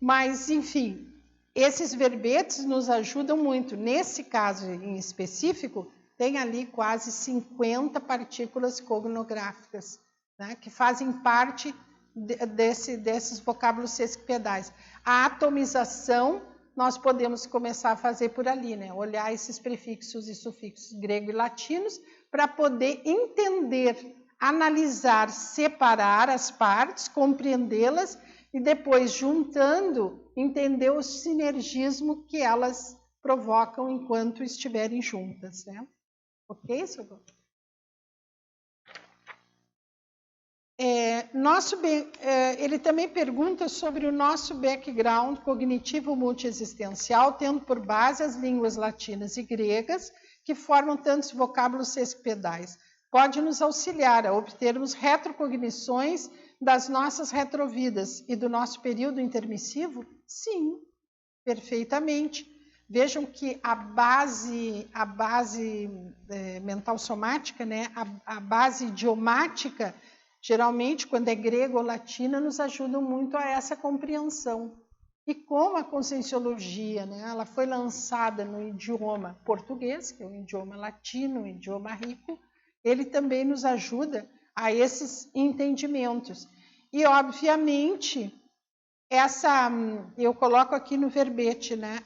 Mas, enfim, esses verbetes nos ajudam muito. Nesse caso em específico, tem ali quase 50 partículas cognográficas, né, que fazem parte desses vocábulos sesquipedais. A atomização nós podemos começar a fazer por ali, né? Olhar esses prefixos e sufixos grego e latinos para poder entender, analisar, separar as partes, compreendê-las e depois, juntando, entender o sinergismo que elas provocam enquanto estiverem juntas, né? Ok, seu doutor? Ele também pergunta sobre o nosso background cognitivo multiexistencial, tendo por base as línguas latinas e gregas, que formam tantos vocábulos sesquipedais. Pode nos auxiliar a obtermos retrocognições das nossas retrovidas e do nosso período intermissivo? Sim, perfeitamente. Vejam que a base mental somática, né, a base idiomática, geralmente, quando é grego ou latina, nos ajudam muito a essa compreensão. E como a conscienciologia, né, ela foi lançada no idioma português, que é um idioma latino, um idioma rico, ele também nos ajuda a esses entendimentos. E, obviamente, eu coloco aqui no verbete, né,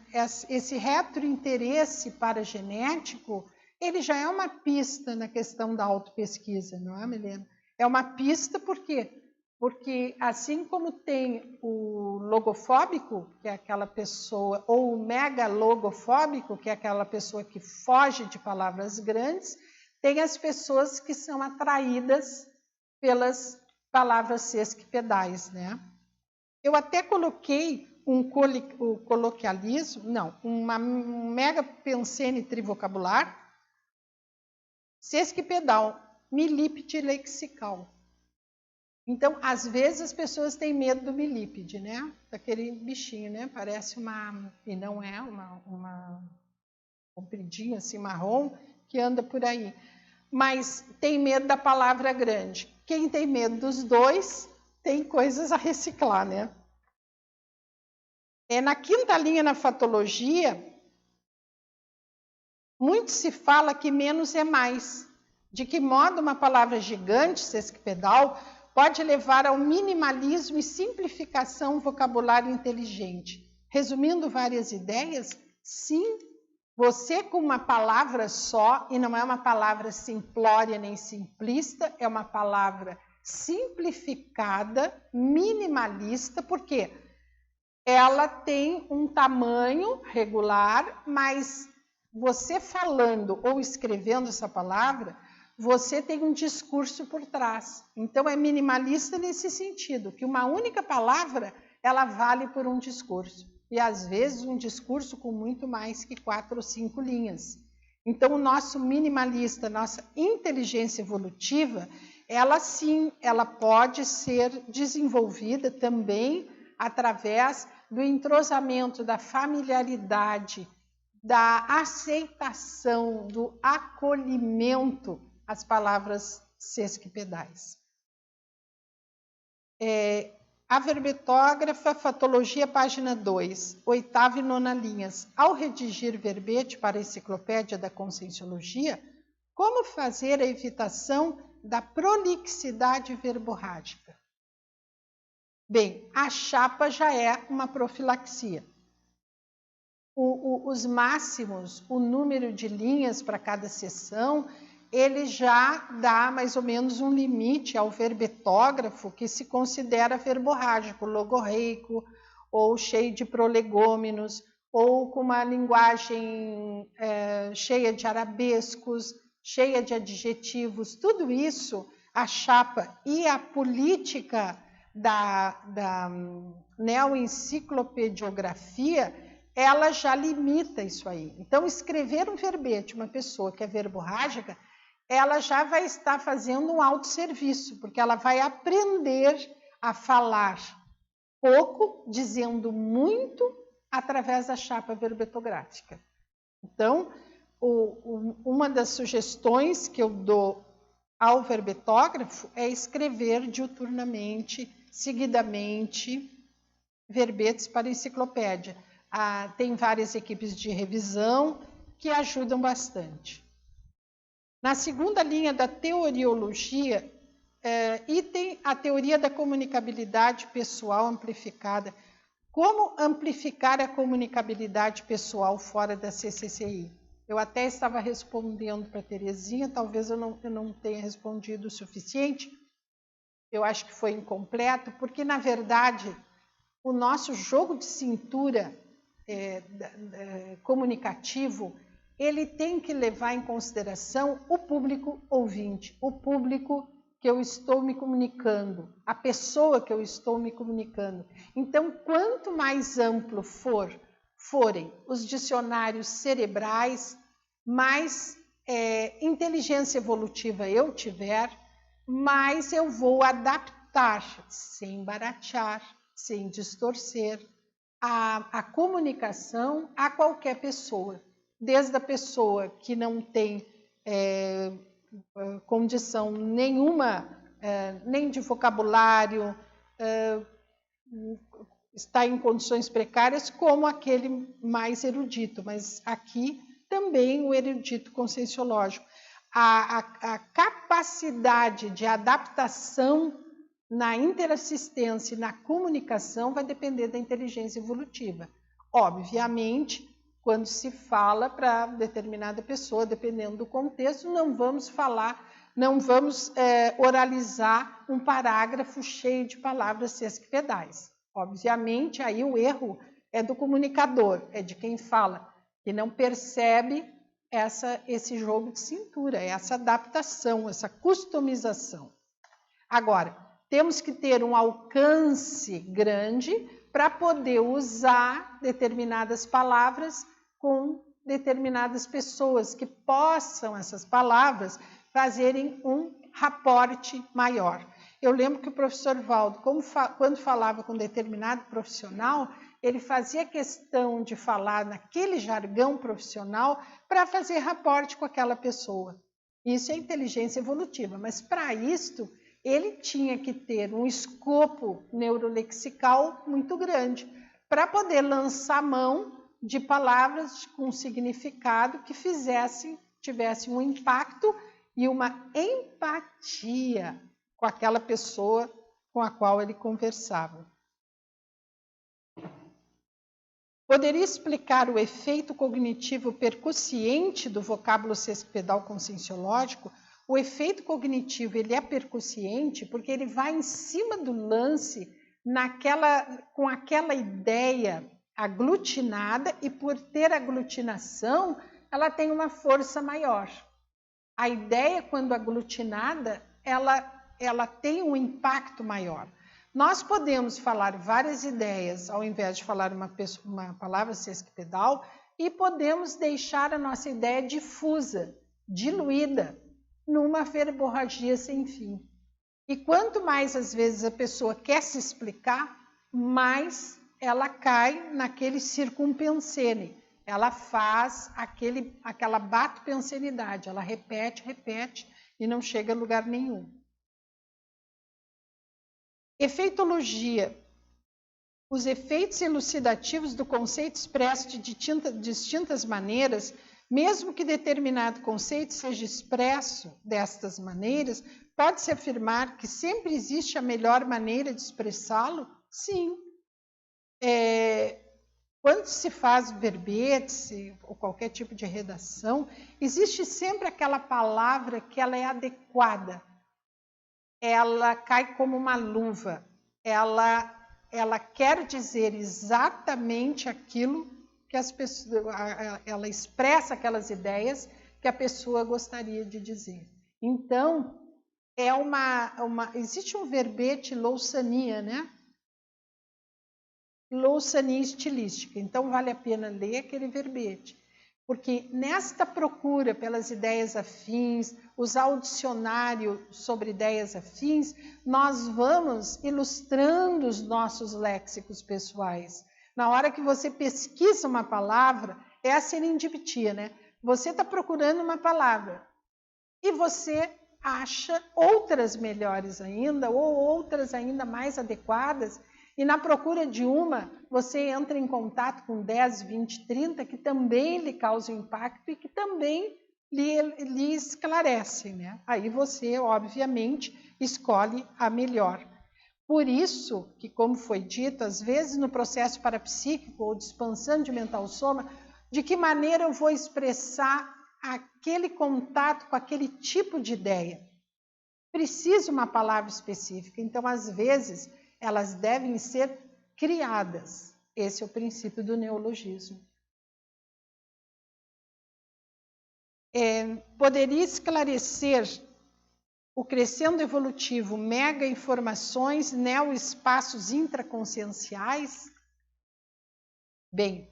esse retrointeresse paragenético, ele já é uma pista na questão da autopesquisa, não é, Milena? É uma pista, por quê? Porque assim como tem o logofóbico, que é aquela pessoa, ou o megalogofóbico, que é aquela pessoa que foge de palavras grandes, tem as pessoas que são atraídas pelas palavras sesquipedais, né? Eu até coloquei um mega pensene trivocabular sesquipedal, milípede lexical. Então, às vezes as pessoas têm medo do milípede, né? Daquele bichinho, né? Parece e não é uma compridinha assim, marrom, que anda por aí. Mas tem medo da palavra grande. Quem tem medo dos dois tem coisas a reciclar, né? Na quinta linha na fatologia, muito se fala que menos é mais. De que modo uma palavra gigante, sesquipedal, pode levar ao minimalismo e simplificação vocabular inteligente. Resumindo várias ideias, sim, você com uma palavra só, e não é uma palavra simplória nem simplista, é uma palavra simplificada, minimalista, porque ela tem um tamanho regular, mas você falando ou escrevendo essa palavra, você tem um discurso por trás. Então, é minimalista nesse sentido, que uma única palavra, ela vale por um discurso. E, às vezes, um discurso com muito mais que 4 ou 5 linhas. Então, o nosso minimalista, nossa inteligência evolutiva, ela sim, ela pode ser desenvolvida também através do entrosamento, da familiaridade, da aceitação, do acolhimento às palavras sesquipedais. A verbetógrafa, fatologia, página 2, 8ª e 9ª linhas. Ao redigir verbete para a enciclopédia da Conscienciologia, como fazer a evitação da prolixidade verborrágica? Bem, a chapa já é uma profilaxia. Os máximos, o número de linhas para cada seção, ele já dá mais ou menos um limite ao verbetógrafo que se considera verborrágico, logorreico, ou cheio de prolegômenos, ou com uma linguagem cheia de arabescos, cheia de adjetivos. Tudo isso, a chapa e a política da neoenciclopediografia, ela já limita isso aí. Então, escrever um verbete, uma pessoa que é verborrágica, ela já vai estar fazendo um autosserviço, porque ela vai aprender a falar pouco, dizendo muito, através da chapa verbetográfica. Então, uma das sugestões que eu dou ao verbetógrafo é escrever diuturnamente, seguidamente, verbetes para enciclopédia. Tem várias equipes de revisão que ajudam bastante. Na segunda linha da teoriologia, item a teoria da comunicabilidade pessoal amplificada. Como amplificar a comunicabilidade pessoal fora da CCCI? Eu até estava respondendo para a Terezinha, talvez eu não tenha respondido o suficiente. Eu acho que foi incompleto, porque, na verdade, o nosso jogo de cintura comunicativo, ele tem que levar em consideração o público ouvinte, o público que eu estou me comunicando, a pessoa que eu estou me comunicando. Então, quanto mais amplo forem os dicionários cerebrais, mais inteligência evolutiva eu tiver, mais eu vou adaptar, sem baratear, sem distorcer, a comunicação a qualquer pessoa. Desde a pessoa que não tem condição nenhuma, nem de vocabulário, está em condições precárias, como aquele mais erudito, mas aqui também o erudito conscienciológico. A capacidade de adaptação na interassistência e na comunicação vai depender da inteligência evolutiva. Obviamente, quando se fala para determinada pessoa, dependendo do contexto, não vamos oralizar um parágrafo cheio de palavras sesquipedais. Obviamente, aí o erro é do comunicador, é de quem fala, que não percebe esse jogo de cintura, essa adaptação, essa customização. Agora, temos que ter um alcance grande para poder usar determinadas palavras com determinadas pessoas, que possam, essas palavras, fazerem um raporte maior. Eu lembro que o professor Valdo, quando falava com determinado profissional, ele fazia questão de falar naquele jargão profissional para fazer raporte com aquela pessoa. Isso é inteligência evolutiva, mas para isto ele tinha que ter um escopo neurolexical muito grande para poder lançar mão de palavras com significado que tivessem um impacto e uma empatia com aquela pessoa com a qual ele conversava. Poderia explicar o efeito cognitivo percussiente do vocábulo sesquipedal conscienciológico? O efeito cognitivo ele é percussiente porque ele vai em cima do lance com aquela ideia aglutinada, e por ter aglutinação, ela tem uma força maior. A ideia, quando aglutinada, ela tem um impacto maior. Nós podemos falar várias ideias, ao invés de falar uma palavra sesquipedal, e podemos deixar a nossa ideia difusa, diluída, numa verborragia sem fim. E quanto mais, às vezes, a pessoa quer se explicar, mais ela cai naquele circumpensene. Ela faz aquela bato-pensenidade, ela repete e não chega a lugar nenhum. Efeitologia. Os efeitos elucidativos do conceito expresso de distintas maneiras, mesmo que determinado conceito seja expresso destas maneiras, pode-se afirmar que sempre existe a melhor maneira de expressá-lo? Sim. Quando se faz verbetes ou qualquer tipo de redação, existe sempre aquela palavra que ela é adequada. Ela cai como uma luva. Ela quer dizer exatamente aquilo que as pessoas, ela expressa aquelas ideias que a pessoa gostaria de dizer. Então, existe um verbete louçania, né? louçania estilística. Então, vale a pena ler aquele verbete. Porque nesta procura pelas ideias afins, usar o dicionário sobre ideias afins, nós vamos ilustrando os nossos léxicos pessoais. Na hora que você pesquisa uma palavra, é a serendipitia, né? Você está procurando uma palavra e você acha outras melhores ainda, ou outras ainda mais adequadas, e na procura de uma, você entra em contato com 10, 20, 30 que também lhe causam impacto e que também lhe esclarecem, né? Aí você, obviamente, escolhe a melhor. Por isso que, como foi dito, às vezes no processo parapsíquico ou de expansão de mental soma, de que maneira eu vou expressar aquele contato com aquele tipo de ideia? Precisa uma palavra específica. Então, às vezes, elas devem ser criadas. Esse é o princípio do neologismo. Poderia esclarecer o crescendo evolutivo, mega informações, neoespaços intraconscienciais? Bem,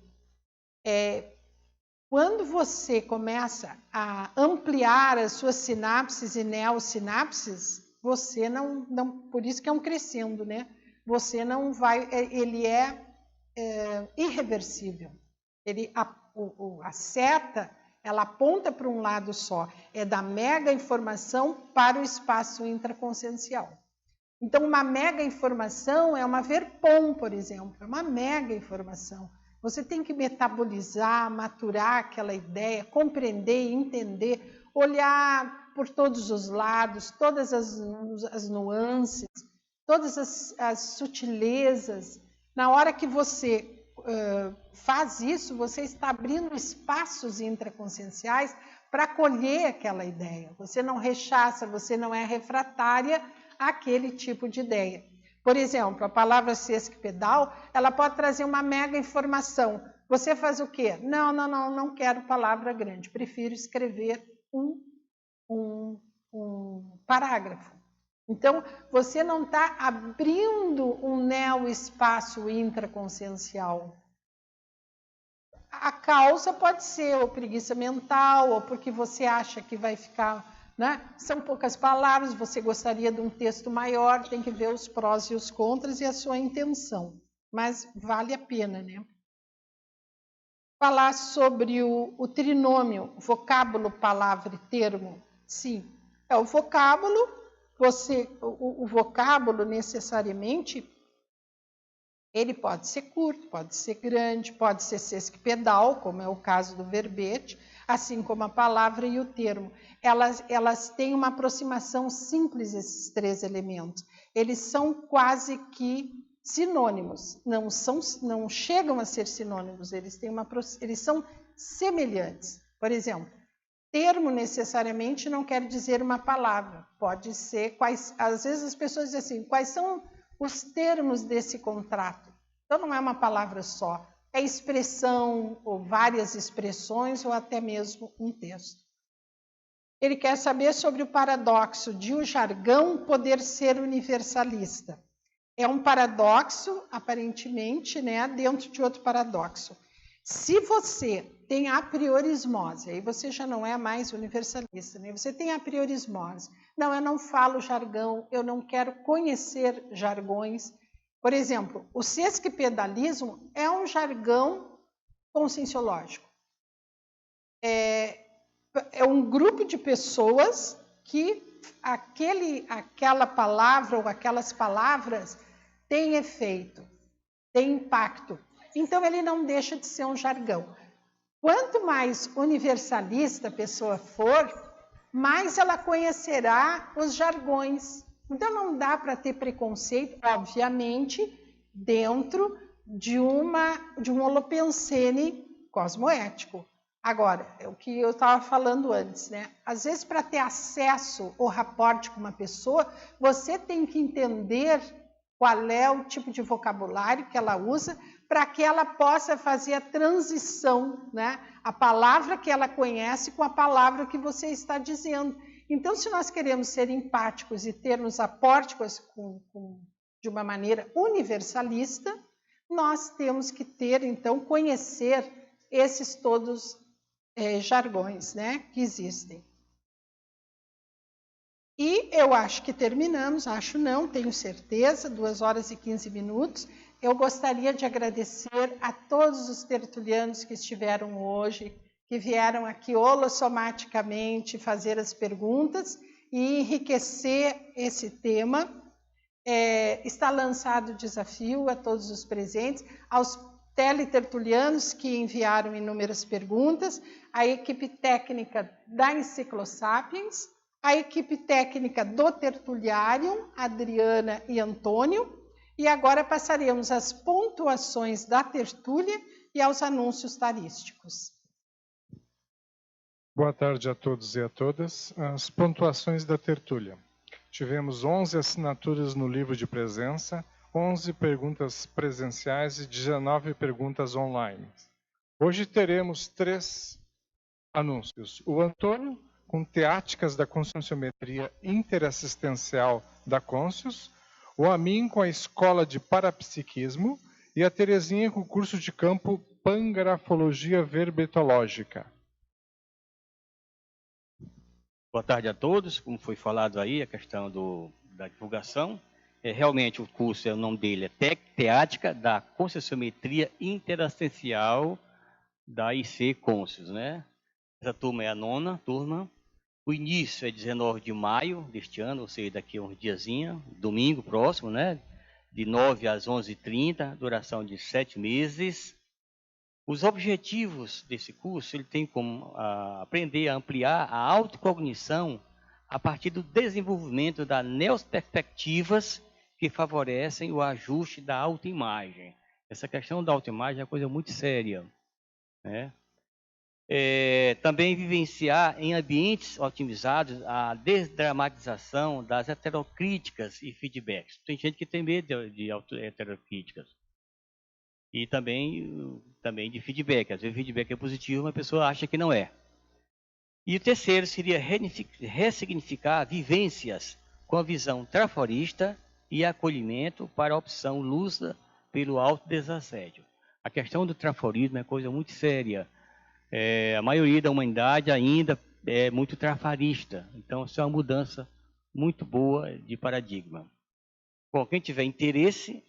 quando você começa a ampliar as suas sinapses e neossinapses, você não, por isso que é um crescendo, né? Você não vai, ele é irreversível. A seta, ela aponta para um lado só, é da mega informação para o espaço intraconsciencial. Então, uma mega informação é uma verpom, por exemplo, é uma mega informação. Você tem que metabolizar, maturar aquela ideia, compreender, entender, olhar por todos os lados, todas as nuances, todas as sutilezas. Na hora que você faz isso, você está abrindo espaços intraconscienciais para acolher aquela ideia. Você não rechaça, você não é refratária àquele tipo de ideia. Por exemplo, a palavra sesquipedal, ela pode trazer uma mega informação. Você faz o quê? Não quero palavra grande, prefiro escrever um parágrafo. Então, você não está abrindo um neoespaço intraconsciencial. A causa pode ser ou preguiça mental, ou porque você acha que vai ficar... Né? São poucas palavras, você gostaria de um texto maior, tem que ver os prós e os contras e a sua intenção. Mas vale a pena, né? Falar sobre o trinômio, vocábulo, palavra e termo. Sim, é o vocábulo. O vocábulo, necessariamente, ele pode ser curto, pode ser grande, pode ser sesquipedal, como é o caso do verbete, assim como a palavra e o termo. Elas têm uma aproximação simples, esses três elementos. Eles são quase que sinônimos, não chegam a ser sinônimos, eles são semelhantes. Por exemplo, termo necessariamente não quer dizer uma palavra, pode ser às vezes as pessoas dizem assim, quais são os termos desse contrato? Então não é uma palavra só, é expressão, ou várias expressões, ou até mesmo um texto. Ele quer saber sobre o paradoxo de o jargão poder ser universalista. É um paradoxo, aparentemente, né, dentro de outro paradoxo. Se você tem a priorismose, aí você já não é mais universalista, né? Você tem a priorismose. Não, eu não falo jargão, eu não quero conhecer jargões. Por exemplo, o sesquipedalismo é um jargão conscienciológico. É um grupo de pessoas que aquela palavra ou aquelas palavras têm efeito, têm impacto. Então, ele não deixa de ser um jargão. Quanto mais universalista a pessoa for, mais ela conhecerá os jargões. Então, não dá para ter preconceito, obviamente, dentro de um holopensene cosmoético. Agora, é o que eu estava falando antes, né? Às vezes, para ter acesso ou raporte com uma pessoa, você tem que entender qual é o tipo de vocabulário que ela usa para que ela possa fazer a transição, né? A palavra que ela conhece com a palavra que você está dizendo. Então, se nós queremos ser empáticos e termos apórticos de uma maneira universalista, nós temos que ter, então, conhecer esses todos jargões, né, que existem. E eu acho que terminamos, acho não, tenho certeza, 2 horas e 15 minutos. Eu gostaria de agradecer a todos os tertulianos que estiveram hoje, que vieram aqui holossomaticamente fazer as perguntas e enriquecer esse tema. Está lançado o desafio a todos os presentes, aos teletertulianos que enviaram inúmeras perguntas, à equipe técnica da Enciclosapiens, a equipe técnica do Tertuliarium, Adriana e Antônio, e agora passaremos às pontuações da tertúlia e aos anúncios tarísticos. Boa tarde a todos e a todas. As pontuações da tertúlia. Tivemos 11 assinaturas no livro de presença, 11 perguntas presenciais e 19 perguntas online. Hoje teremos 3 anúncios. O Antônio, com teáticas da conscienciometria interassistencial da Conscius, o Amin com a Escola de Parapsiquismo e a Terezinha com o curso de campo Pangrafologia Verbetológica. Boa tarde a todos. Como foi falado aí, a questão da divulgação. Realmente o curso, o nome dele é Teática da Conscienciometria Interassistencial da IC Conscius, né? Essa turma é a 9ª turma. O início é 19 de maio deste ano, ou seja, daqui a uns diazinhos, domingo próximo, né? De 9 às 11h30, duração de 7 meses. Os objetivos desse curso, ele tem como aprender a ampliar a autocognição a partir do desenvolvimento das neoperspectivas que favorecem o ajuste da autoimagem. Essa questão da autoimagem é uma coisa muito séria, né? Também vivenciar em ambientes otimizados a desdramatização das heterocríticas e feedbacks. Tem gente que tem medo de heterocríticas. E também de feedback. Às vezes o feedback é positivo, mas a pessoa acha que não é. E o terceiro seria ressignificar vivências com a visão traforista e acolhimento para a opção lúcida pelo autodesassédio. A questão do traforismo é coisa muito séria. A maioria da humanidade ainda é muito trafarista. Então, isso é uma mudança muito boa de paradigma. Bom, quem tiver interesse,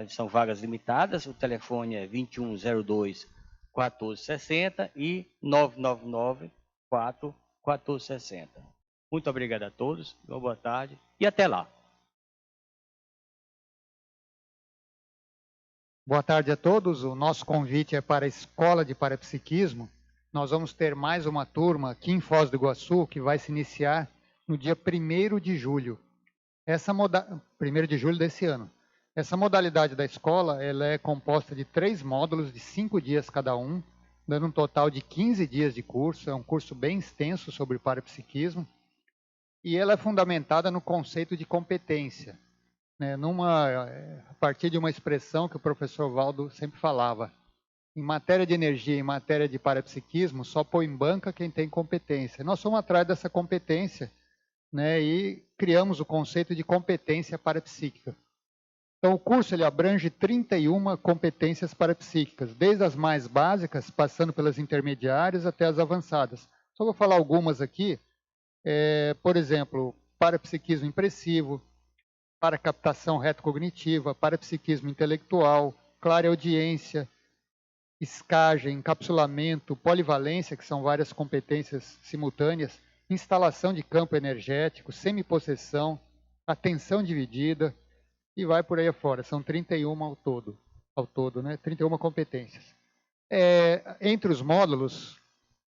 são vagas limitadas. O telefone é 2102-1460 e 999-4-1460. Muito obrigado a todos, boa tarde e até lá. Boa tarde a todos. O nosso convite é para a Escola de Parapsiquismo. Nós vamos ter mais uma turma aqui em Foz do Iguaçu, que vai se iniciar no dia 1º de julho. 1º de julho desse ano. Essa modalidade da escola, ela é composta de 3 módulos de 5 dias cada um, dando um total de 15 dias de curso. É um curso bem extenso sobre parapsiquismo. E ela é fundamentada no conceito de competência, né, a partir de uma expressão que o professor Valdo sempre falava. Em matéria de energia, em matéria de parapsiquismo, só põe em banca quem tem competência. Nós fomos atrás dessa competência, né, e criamos o conceito de competência parapsíquica. Então, o curso ele abrange 31 competências parapsíquicas, desde as mais básicas, passando pelas intermediárias até as avançadas. Só vou falar algumas aqui. Por exemplo, parapsiquismo impressivo, paracaptação retocognitiva, parapsiquismo intelectual, clareaudiência, escagem, encapsulamento, polivalência, que são várias competências simultâneas, instalação de campo energético, semipossessão, atenção dividida, e vai por aí afora. São 31 ao todo, né? 31 competências. Entre os módulos,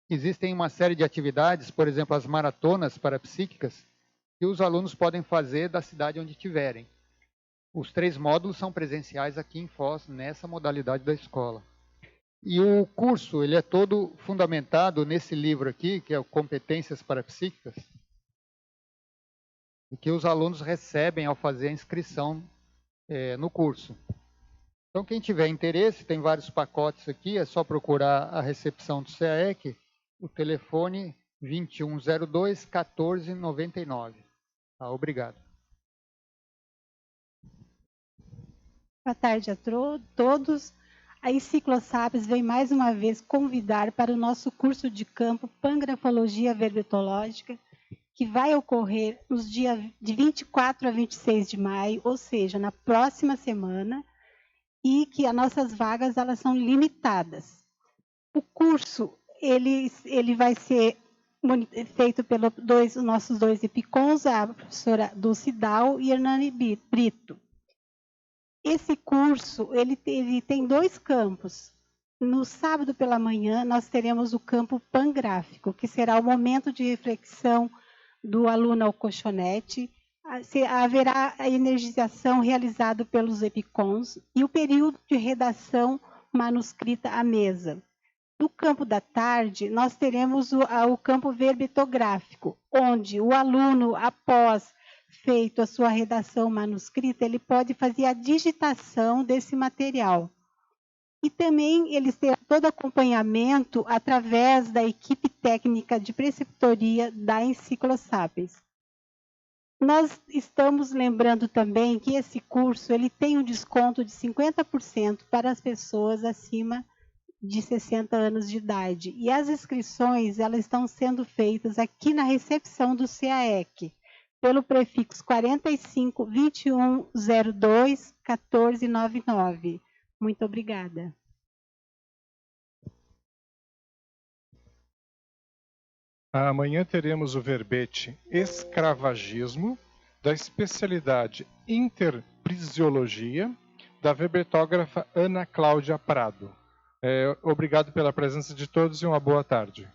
existem uma série de atividades, por exemplo, as maratonas parapsíquicas, que os alunos podem fazer da cidade onde estiverem. Os 3 módulos são presenciais aqui em Foz, nessa modalidade da escola. E o curso ele é todo fundamentado nesse livro aqui, que é o Competências Parapsíquicas, e que os alunos recebem ao fazer a inscrição no curso. Então, quem tiver interesse, tem vários pacotes aqui, é só procurar a recepção do CAEC, o telefone 2102-1499. Obrigado. Boa tarde a todos. A Enciclosapiens vem mais uma vez convidar para o nosso curso de campo Pangrafologia Verbetológica, que vai ocorrer nos dias de 24 a 26 de maio, ou seja, na próxima semana, e que as nossas vagas elas são limitadas. O curso ele vai ser feito pelos nossos dois EPICONs, a professora Dulce Dal e Hernani Brito. Esse curso ele tem 2 campos. No sábado pela manhã, nós teremos o campo pangráfico, que será o momento de reflexão do aluno ao colchonete. Haverá a energização realizada pelos EPICONs e o período de redação manuscrita à mesa. No campo da tarde, nós teremos o campo verbetográfico, onde o aluno, após feito a sua redação manuscrita, ele pode fazer a digitação desse material. E também eles têm todo acompanhamento através da equipe técnica de preceptoria da Enciclosapiens. Nós estamos lembrando também que esse curso ele tem um desconto de 50% para as pessoas acima de 60 anos de idade. E as inscrições elas estão sendo feitas aqui na recepção do CAEC, pelo prefixo 45 21 02 14 99. Muito obrigada. Amanhã teremos o verbete Escravagismo, da especialidade Interprisiologia, da verbetógrafa Ana Cláudia Prado. Obrigado pela presença de todos e uma boa tarde.